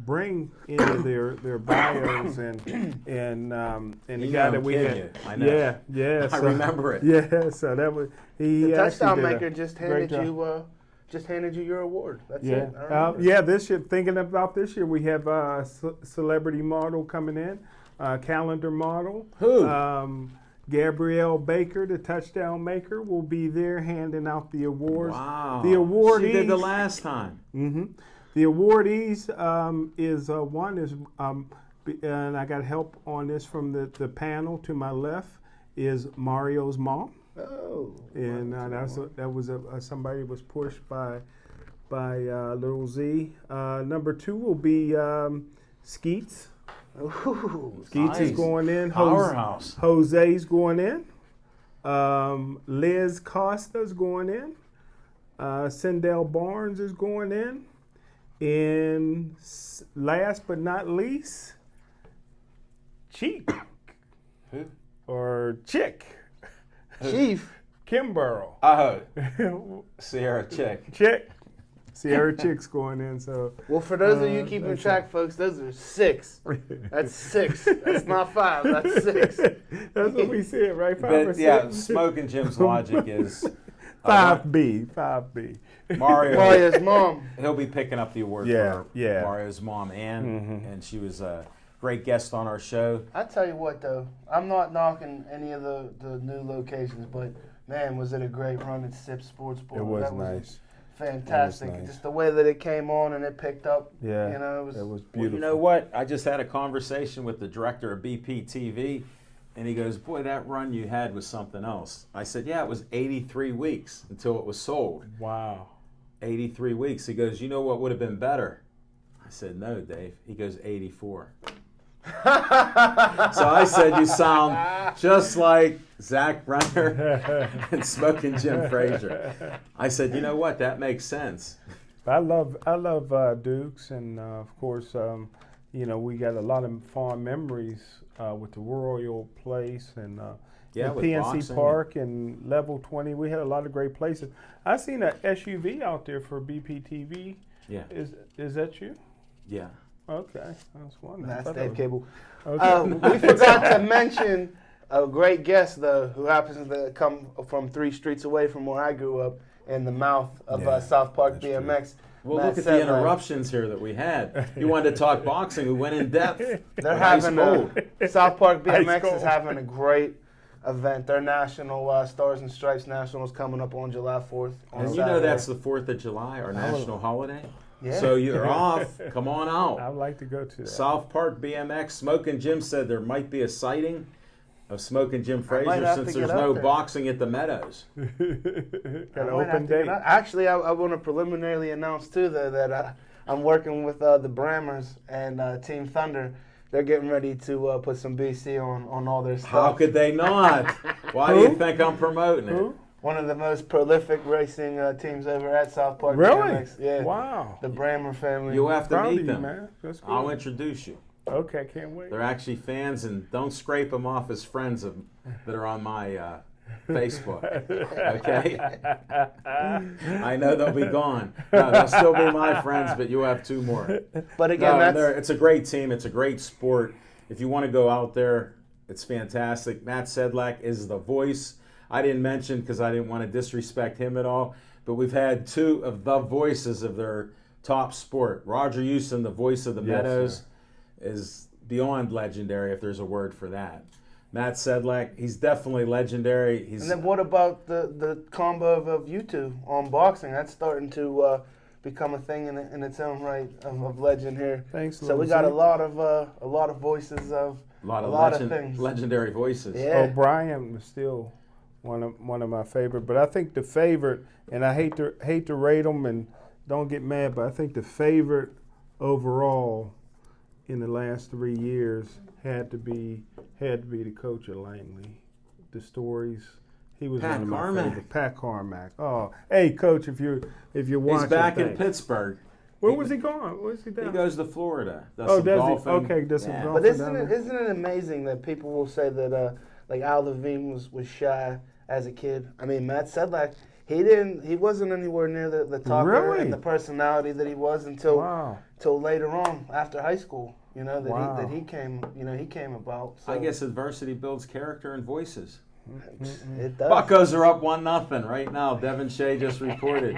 bring any of their bios, and the guy that we had, I know. yeah, I remember it. Yeah, so that was The touchdown maker just handed you just handed you your award. That's Yeah, it. I remember. yeah. This year, thinking about this year, we have a celebrity model coming in, calendar model. Who? Gabrielle Baker, the touchdown maker, will be there handing out the awards. Wow. The awardees. She did the last time. Mm-hmm. The awardees is one is, and I got help on this from the panel to my left is Mario's mom. Oh. And that was somebody was pushed by Little Z. Number 2 will be Skeets. Ooh. Skeets is Nice. going in. Powerhouse. Jose's going in. Liz Costa's going in. Sindel Barnes is going in. And last but not least, Cheek Who? or Chick Chief. Kimborough. Oh, Sierra Chick. Chick. Sierra Chick's going in. So Well, for those of you keeping that's track, folks, those are 6. That's 6. That's not 5. That's 6. that's what we said, right? 5 or But yeah, 6? Smoking Jim's logic is 5B. 5B. Mario. Mario's mom. He'll be picking up the award Yeah, for yeah. Mario's mom, Ann, Mhm. and she was a great guest on our show. I tell you what, though, I'm not knocking any of the new locations, but man, was it a great run at Sip Sports Bar. It was That nice. fantastic. It was nice. Just the way that it came on and it picked up. Yeah, You know, it was Well, beautiful. you know what? I just had a conversation with the director of BPTV, and he goes, "Boy, that run you had was something else." I said, "Yeah, it was 83 weeks until it was sold. Wow. 83 weeks." He goes, "You know what would have been better?" I said, "No, Dave." He goes, 84. So I said, "You sound just like Zach Brenner and Smoking Jim Frazier." I said, "You know what? That makes sense." I love Dukes, and of course, you know, we got a lot of fond memories with the Royal Place and Yeah, the with PNC boxing. Park and Level 20. We had a lot of great places. I seen a SUV out there for BPTV. Yeah, Is that you? yeah. Okay, that's wonderful. That's Thought Dave that Cable. was- Okay. We forgot to mention a great guest, though, who happens to come from 3 streets away from where I grew up, in the mouth of Yeah, South Park that's BMX. Well, Matt look at the Sedlak. interruptions here that we had. You wanted to talk boxing. We went in depth. They're Ice having cold. South Park Ice BMX cold. is having a great event. Their national Stars and Stripes Nationals coming up on July 4th. On And you know Saturday. that's the 4th of July, our national holiday. Yeah. So you're off. Come on out. I'd like to go to that. South Park BMX. Smoking Jim said there might be a sighting of Smoking Jim might Frazier have since to there's get no up there. boxing at the Meadows. Got I an might have open to date. get out. Actually, I want to preliminarily announce too that I'm working with the Brammers and Team Thunder. They're getting ready to put some BC on all their stuff. How could they not? Why do you think I'm promoting it? Who? One of the most prolific racing teams over at South Park Really? BMX. Yeah. Wow. The Brammer family. You'll have to Proud of meet you, them. man. That's good. I'll introduce you. Okay, can't wait. They're actually fans, and don't scrape them off as friends that are on my Facebook. Okay? I know they'll be gone. No, they'll still be my friends, but you'll have 2 more. But again, No, that's it's a great team. It's a great sport. If you want to go out there, it's fantastic. Matt Sedlak is the voice. I didn't mention because I didn't want to disrespect him at all, but we've had 2 of the voices of their top sport. Roger Houston, the voice of the Yes, Meadows, sir. is beyond legendary, if there's a word for that. Matt Sedlak, he's definitely legendary. He's And then what about the combo of you two on boxing? That's starting to become a thing in its own right of legend here. Thanks, So we Lil got Z. a lot of voices of a lot of things. legendary voices. Yeah. O'Brien was still one of my favorite, but I think the favorite, and I hate to rate them, and don't get mad, but I think the favorite overall in the last 3 years had to be the coach of Langley. The stories. He was Pat one of my Carmack. favorite. Pat Carmack. Oh, hey, coach, if you're watching, He's back in thanks. Pittsburgh. Where was he going? Where's he He down? goes to Florida. Does Oh, some does he? golfing. Okay, does some Yeah. golf. But down there. isn't it amazing that people will say that like Al Levine was shy as a kid? I mean, Matt Sedlak, he wasn't anywhere near the talker Really? and the personality that he was until Wow. till later on after high school. You know Wow. that he came about. So. I guess adversity builds character and voices. It does. Buccos are up 1-0 right now. Devin Shea just reported.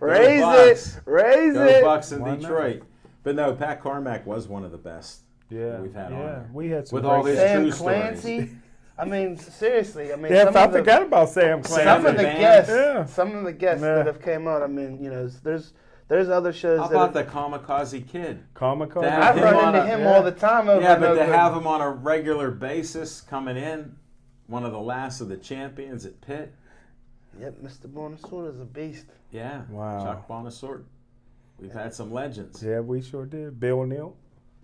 Raise Bucks. it. Raise Go it. Bucks in Why not? Detroit. But no, Pat Carmack was one of the best Yeah, we've had on yeah. there. We had some With great all his guests. Sam true Clancy. stories. I mean, seriously. I mean, Yeah, some I of the, forgot about Sam Clancy. some of the Van. guests, Yeah. some of the guests Yeah. that have came out. I mean, you know, there's other shows How that about have, the Kamikaze Kid? Comic-Con. To I have him run on into a- him yeah. all the time. Over Yeah, in but to Oakland. have him on a regular basis coming in, one of the last of the champions at Pitt. Yep, Mr. Bonasorte is a beast. Yeah. Wow. Chuck Bonasorte. We've had some legends. Yeah, we sure did. Bill Neal.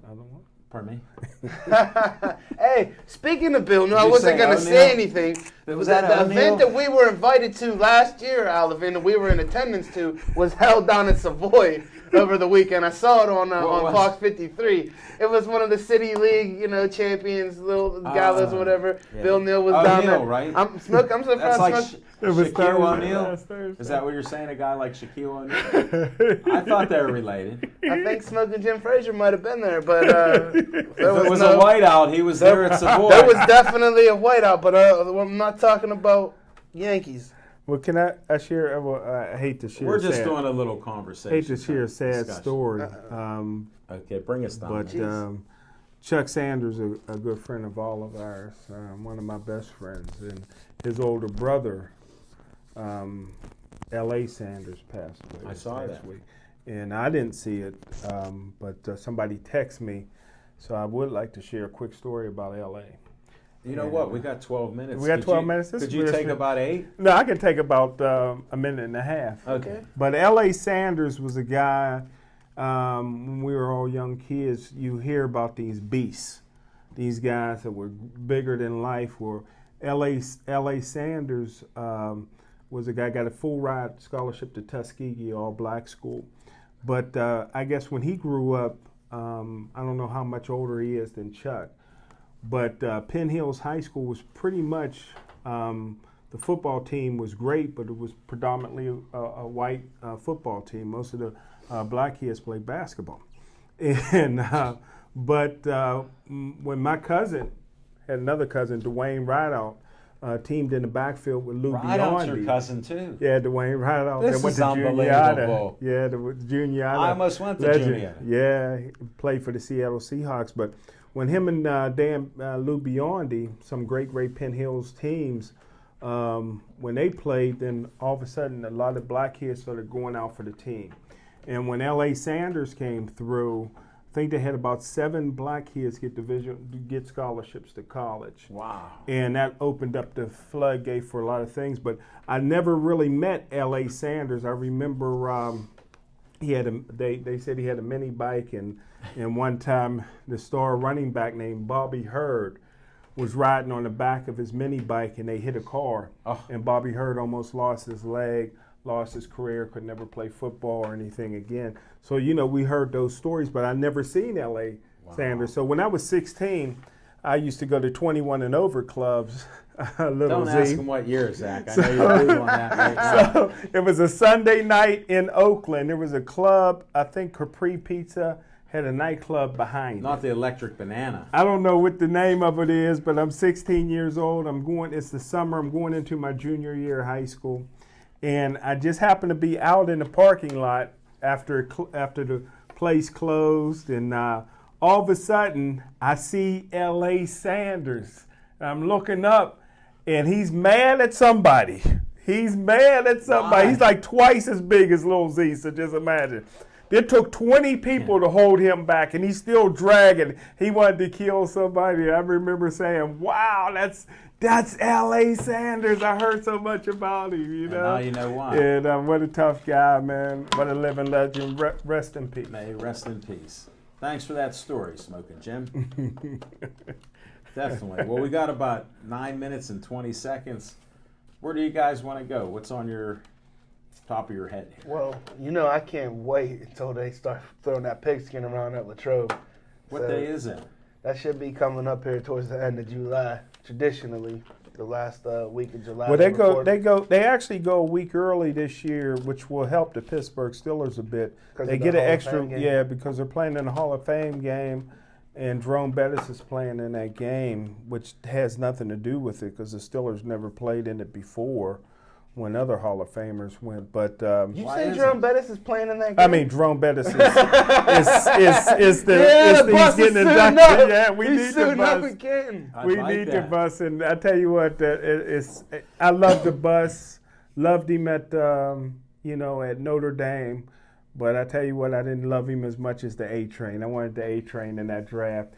Another one. Pardon me. Hey, speaking of Bill, no, I Did you wasn't say going to O'Neal? say anything. Was the that the O'Neal? event that we were invited to last year, Alvin, and we were in attendance to, was held down in Savoy over the weekend. I saw it on was- Fox 53. It was one of the City League, champions, little galas or whatever. yeah. Bill Neal was down O'Neal, there. right? I'm surprised. That's like It was Shaquille Thursday, O'Neal. last Thursday. Is that what you're saying? A guy like Shaquille O'Neal? I thought they were related. I think Smoking Jim Frazier might have been there, but If it was a whiteout, he was there at Savoy. There was definitely a whiteout, but I'm not talking about Yankees. Well, can I share? Well, I hate to share. We're just sad, doing a little conversation. hate to share a sad discussion. story. Okay, bring us down. But Jeez. Chuck Sanders, a good friend of all of ours, one of my best friends, and his older brother, L.A. Sanders, passed away. I saw last that. week, and I didn't see it, but somebody texted me, so I would like to share a quick story about L.A. You know what? We got 12 minutes. We got Could 12 you- minutes. This Could is you real take short. about 8? No, I can take about a minute and a half. Okay. But L.A. Sanders was a guy, when we were all young kids, you hear about these beasts, these guys that were bigger than life. Were L.A. Sanders was a guy, got a full ride scholarship to Tuskegee, all black school. But I guess when he grew up, I don't know how much older he is than Chuck, but Penn Hills High School was pretty much, the football team was great, but it was predominantly a white football team. Most of the black kids played basketball. And when my cousin, had another cousin, Dwayne Rideout, teamed in the backfield with Lou Rideout's your Biondi. cousin, too. Yeah, Dwayne Rideout. This They went is to unbelievable. Juniata. Yeah, the Juniata. I almost went to legend. Juniata. Yeah, he played for the Seattle Seahawks. But when him and Lou Biondi, some great Penn Hills teams, when they played, then all of a sudden a lot of black kids started going out for the team. And when L.A. Sanders came through, I think they had about 7 black kids get scholarships to college. Wow. And that opened up the floodgate for a lot of things. But I never really met L.A. Sanders. I remember he had they said he had a mini bike, and one time the star running back named Bobby Hurd was riding on the back of his mini bike, and they hit a car. Oh. And Bobby Hurd almost lost his leg, lost his career, could never play football or anything again. So, we heard those stories, but I never seen L.A. Sanders. So when I was 16, I used to go to 21 and over clubs. Little Don't Z. ask him what year, Zach. I know you're big on that right now. So it was a Sunday night in Oakland. There was a club, I think Capri Pizza had a nightclub behind Not it. the electric banana. I don't know what the name of it is, but I'm 16 years old. It's the summer. I'm going into my junior year of high school. And I just happened to be out in the parking lot after the place closed. And all of a sudden, I see L.A. Sanders. I'm looking up, and he's mad at somebody. He's mad at somebody. Why? He's like twice as big as Lil Z, so just imagine. It took 20 people to hold him back, and he's still dragging. He wanted to kill somebody. I remember saying, wow, that's L.A. Sanders. I heard so much about him, And now you know why. And what a tough guy, man. What a living legend. Rest in peace. May he rest in peace. Thanks for that story, Smoking Jim. Definitely. Well, we got about 9 minutes and 20 seconds. Where do you guys want to go? What's on your top of your head here? Well, I can't wait until they start throwing that pigskin around at Latrobe. What So, day is it? That should be coming up here towards the end of July. Traditionally, the last week of July. Well, they actually go a week early this year, which will help the Pittsburgh Steelers a bit. 'Cause They of the get an Hall of extra, Fame game? because they're playing in the Hall of Fame game, And Jerome Bettis is playing in that game, which has nothing to do with it because the Steelers never played in it before when other Hall of Famers went. But You say Jerome Bettis is playing in that game? I mean, Jerome Bettis is the the bus is suiting up. Yeah, we He's need the suiting up bus. again. We need the bus, and I tell you what, I love the bus. Loved him at at Notre Dame, but I tell you what, I didn't love him as much as the A Train. I wanted the A Train in that draft,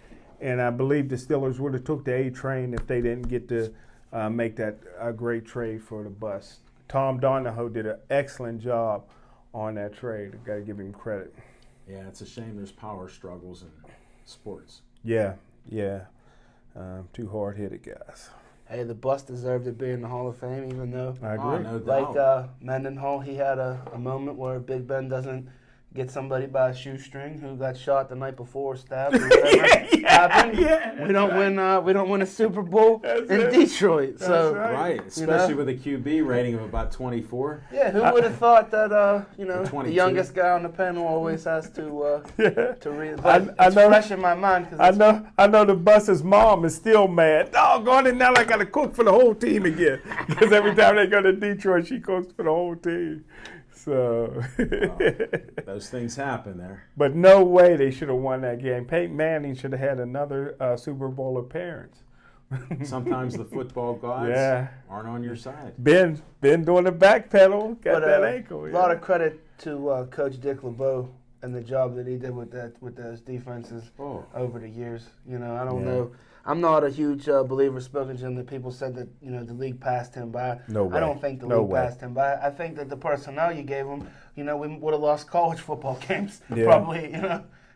and I believe the Steelers would have took the A Train if they didn't get to make that a great trade for the bus. Tom Donahoe did an excellent job on that trade. I got to give him credit. Yeah, it's a shame there's power struggles in sports. Yeah. Two hard-headed guys. Hey, the bus deserved to be in the Hall of Fame, even though, I agree. No like doubt. Mendenhall, he had a moment where Big Ben doesn't get somebody by a shoestring who got shot the night before, stabbed, or whatever happened. Yeah. We don't win a Super Bowl That's in it. Detroit. So Right, especially with a QB rating of about 24. yeah, who would have thought that the 22. youngest guy on the panel always has to read? I But it's know- fresh in my mind I because know the bus's mom is still mad. Doggone it, now I got to cook for the whole team again. Because every time they go to Detroit, she cooks for the whole team. So, Those things happen there. but no way they should have won that game. Peyton Manning should have had another Super Bowl appearance. Sometimes the football gods Yeah. aren't on your side. Ben doing the back pedal, got that ankle. A lot of credit to Coach Dick LeBeau and the job that he did with those defenses Oh. over the years. I don't Yeah. know. I'm not a huge believer, Spoken Jim, that people said that the league passed him by. No way. I don't think the No league way. passed him by. I think that the personnel you gave him, we would have lost college football games Yeah. probably.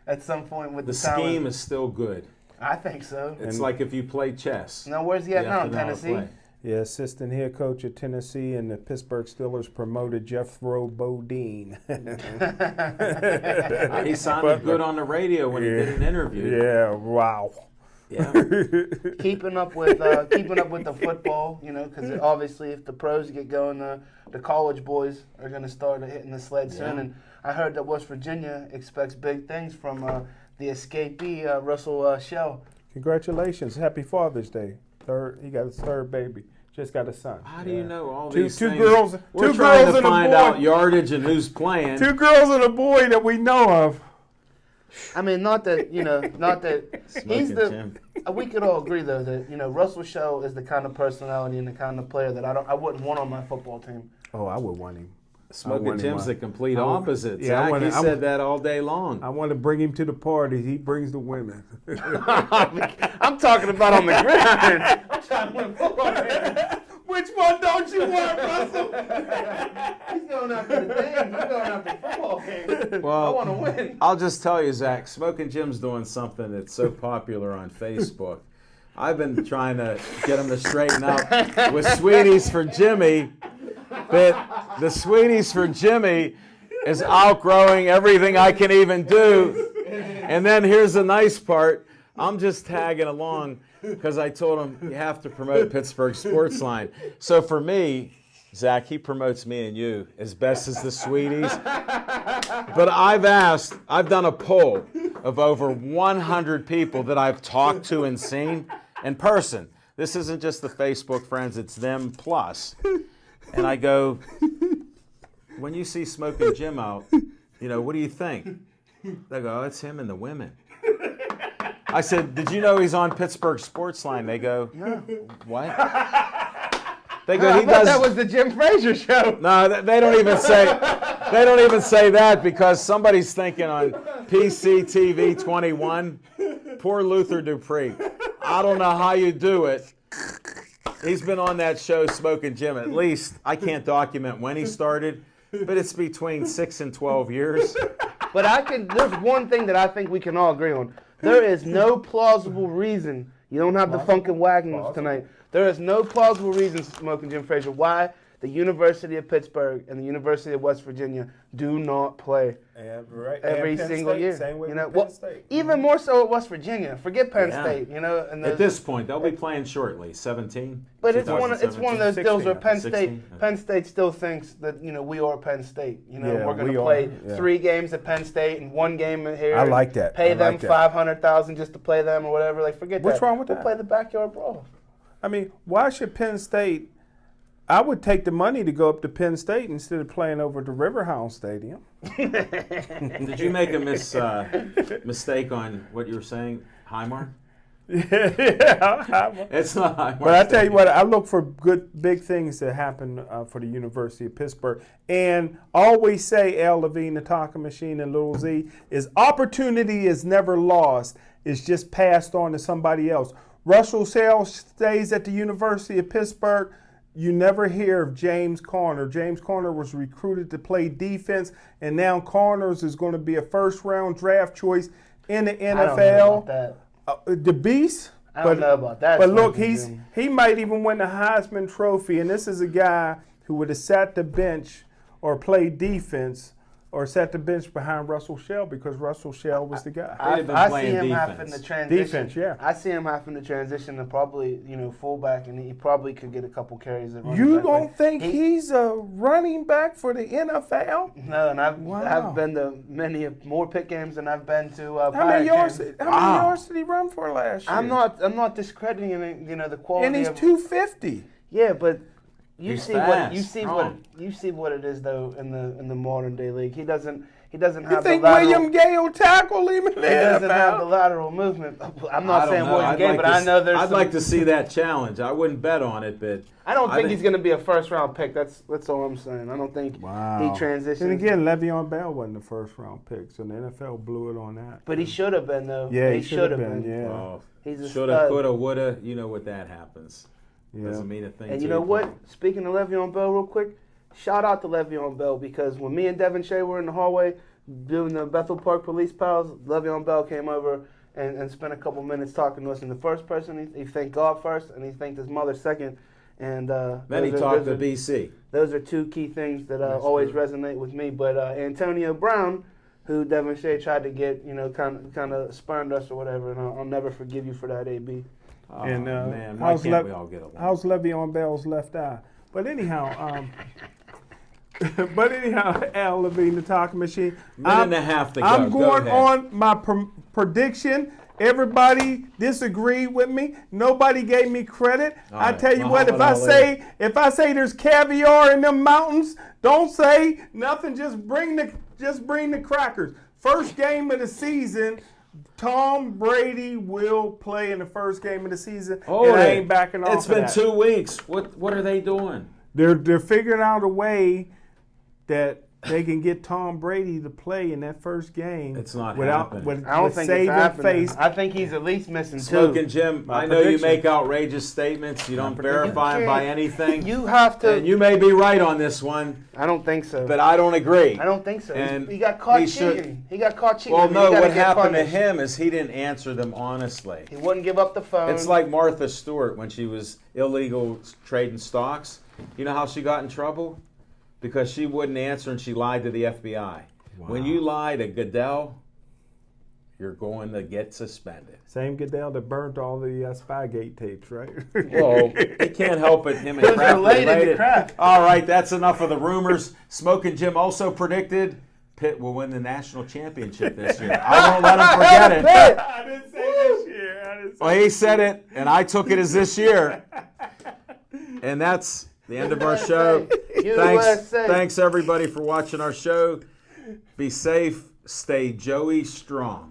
At some point with The the talent. scheme is still good. I think so. It's And- like if you play chess. Now where's he at you now? have In to know how to Tennessee. play. Yeah, assistant head coach at Tennessee, and the Pittsburgh Steelers promoted Jethro Bodine. He sounded good on the radio when he did an interview. Yeah, wow. Yeah. keeping up with the football, because obviously if the pros get going, the college boys are going to start hitting the sled soon. Yeah. And I heard that West Virginia expects big things from the escapee Russell Shell. Congratulations. Happy Father's Day. He got his third baby. Just got a son. How do you know all Two these two things? girls. We're Two trying girls to and a find boy. out yardage and who's playing. Two girls and a boy that we know of. I mean, not that he's Smoking the. Jim. We could all agree though that Russell Shell is the kind of personality and the kind of player that I wouldn't want on my football team. Oh, I would want him. Smoking want him Jim's on. the complete I want- opposite. yeah, I Zach, want he it- I said want- that all day long. I want to bring him to the parties. He brings the women. I'm talking about on the gridiron. I'm trying to win a football game. Which one don't you want, Russell? He's going after the thing. He's going after the football game. Well, I want to win. I'll just tell you, Zach, Smoking Jim's doing something that's so popular on Facebook. I've been trying to get him to straighten up with Sweeties for Jimmy, that the Sweeties for Jimmy is outgrowing everything I can even do. And then here's the nice part. I'm just tagging along because I told him you have to promote Pittsburgh Sportsline. So for me, Zach, he promotes me and you as best as the Sweeties. But I've done a poll of over 100 people that I've talked to and seen in person. This isn't just the Facebook friends, it's them plus. And I go, when you see Smoking Jim out, what do you think? They go, oh, it's him and the women. I said, did you know he's on Pittsburgh Sportsline? They go, what? They go, he does. That was the Jim Frazier show. No, they don't even say that because somebody's thinking on PCTV 21. Poor Luther Dupree. I don't know how you do it. He's been on that show, Smoking Jim, at least. I can't document when he started, but it's between 6 and 12 years. But there's one thing that I think we can all agree on. There is no plausible reason, you don't have the Funkin' Wagners tonight. There is no plausible reason, Smoking Jim Frazier, why the University of Pittsburgh and the University of West Virginia do not play every Penn single State, year. Same way You with know, Penn well, State. even more so at West Virginia. Forget Penn Yeah. State. You know, and At this point, they'll be playing shortly. 17. but it's one of those deals where 16, Penn 16? State still thinks that we are Penn State. Yeah, we're going we to are, play yeah. 3 games at Penn State and 1 game here. I and like that. Pay I them like that. $500,000 just to play them or whatever. Like forget that. What's wrong with we'll that? play the backyard brawl. I mean, why should Penn State? I would take the money to go up to Penn State instead of playing over at the Riverhound Stadium. Did you make a mistake on what you were saying, Highmark? Yeah. It's not Highmark. But I tell you what, I look for good, big things to happen for the University of Pittsburgh. And always say, Al Levine, the talking machine, and Little Z, is opportunity is never lost. It's just passed on to somebody else. Russell Sales stays at the University of Pittsburgh. You never hear of James Conner. James Conner was recruited to play defense, and now Connors is going to be a first-round draft choice in the NFL. I don't know about that. The Beast. I don't know about that. But look, Smoking he might even win the Heisman Trophy, and this is a guy who would have sat the bench or played defense or sat the bench behind Russell Shell because Russell Shell was the guy. They'd have been I see playing him defense. having to transition. Defense, yeah. I see him having to transition to probably fullback, and he probably could get a couple carries at running You back. don't Like, think he's a running back for the NFL? No, and Wow. I've been to many more pit games than I've been to How Pirate many yards? games. How many yards did he run for last year? I'm not discrediting the quality. And he's of, 250. Yeah, but you He's see fast, what you see strong. what you see what it is though in the modern day league. He doesn't You have think the lateral. William Gay will tackle him in the He doesn't have the NFL? lateral movement. I'm I not don't saying know. William I'd Gay, like but to I know there's. I'd some, like to see that challenge. I wouldn't bet on it, but I don't think think- he's going to be a first round pick. That's all I'm saying. I don't think he transitions. And again, Le'Veon Bell wasn't the first round pick, so the NFL blew it on that. But he should have been though. Yeah, he should should have have been. Yeah. oh, He's a shoulda, stud. coulda, woulda. You know what that happens. Yeah. Doesn't mean a thing. And to you know your what? plan. Speaking of Le'Veon Bell, real quick, shout out to Le'Veon Bell because when me and Devin Shea were in the hallway doing the Bethel Park Police Pals, Le'Veon Bell came over and spent a couple minutes talking to us. And the first person, he thanked God first, and he thanked his mother second. And Then he talked to BC. Those are 2 key things that always resonate with me. But Antonio Brown, who Devin Shea tried to get, kind of spurned us or whatever, and I'll never forgive you for that, AB. Oh, And man, why can't we all get along? how's Le'Veon Bell's left eye? But anyhow, Al Levine, the talking machine. Minute and a half to go. I'm Go going ahead. on my prediction. Everybody disagreed with me. Nobody gave me credit. All I right, tell you what, Muhammad if I say there's caviar in them mountains, don't say nothing. Just bring the crackers. First game of the season. Tom Brady will play in the first game of the season, and I ain't backing off. It's been of that. 2 weeks. What are they doing? They're figuring out a way that they can get Tom Brady to play in that first game. It's not without happening. with, I don't with think it's saving happening. face. I think he's at least missing 2. Smoking Jim, My I know you prediction. make outrageous statements. You don't verify them by anything. You have to. And you may be right on this one, I don't think so. but I don't agree. I don't think so. And he got caught he should- cheating. He got caught cheating. Well, I mean, no, he gotta what get happened to punished. him is he didn't answer them honestly. He wouldn't give up the phone. It's like Martha Stewart when she was illegal trading stocks. You know how she got in trouble? Because she wouldn't answer and she lied to the FBI. When you lie to Goodell, you're going to get suspended. Same Goodell that burnt all the Spygate tapes, right? Well, he can't help it. Him and Who's Kraft related to Kraft? All right, that's enough of the rumors. Smoking Jim also predicted Pitt will win the national championship this year. I won't let him forget it. I didn't say this year. I didn't say Well, he said it, and I took it as this year. And that's the end of our show. USA. Thanks everybody for watching our show. Be safe. Stay Joey strong.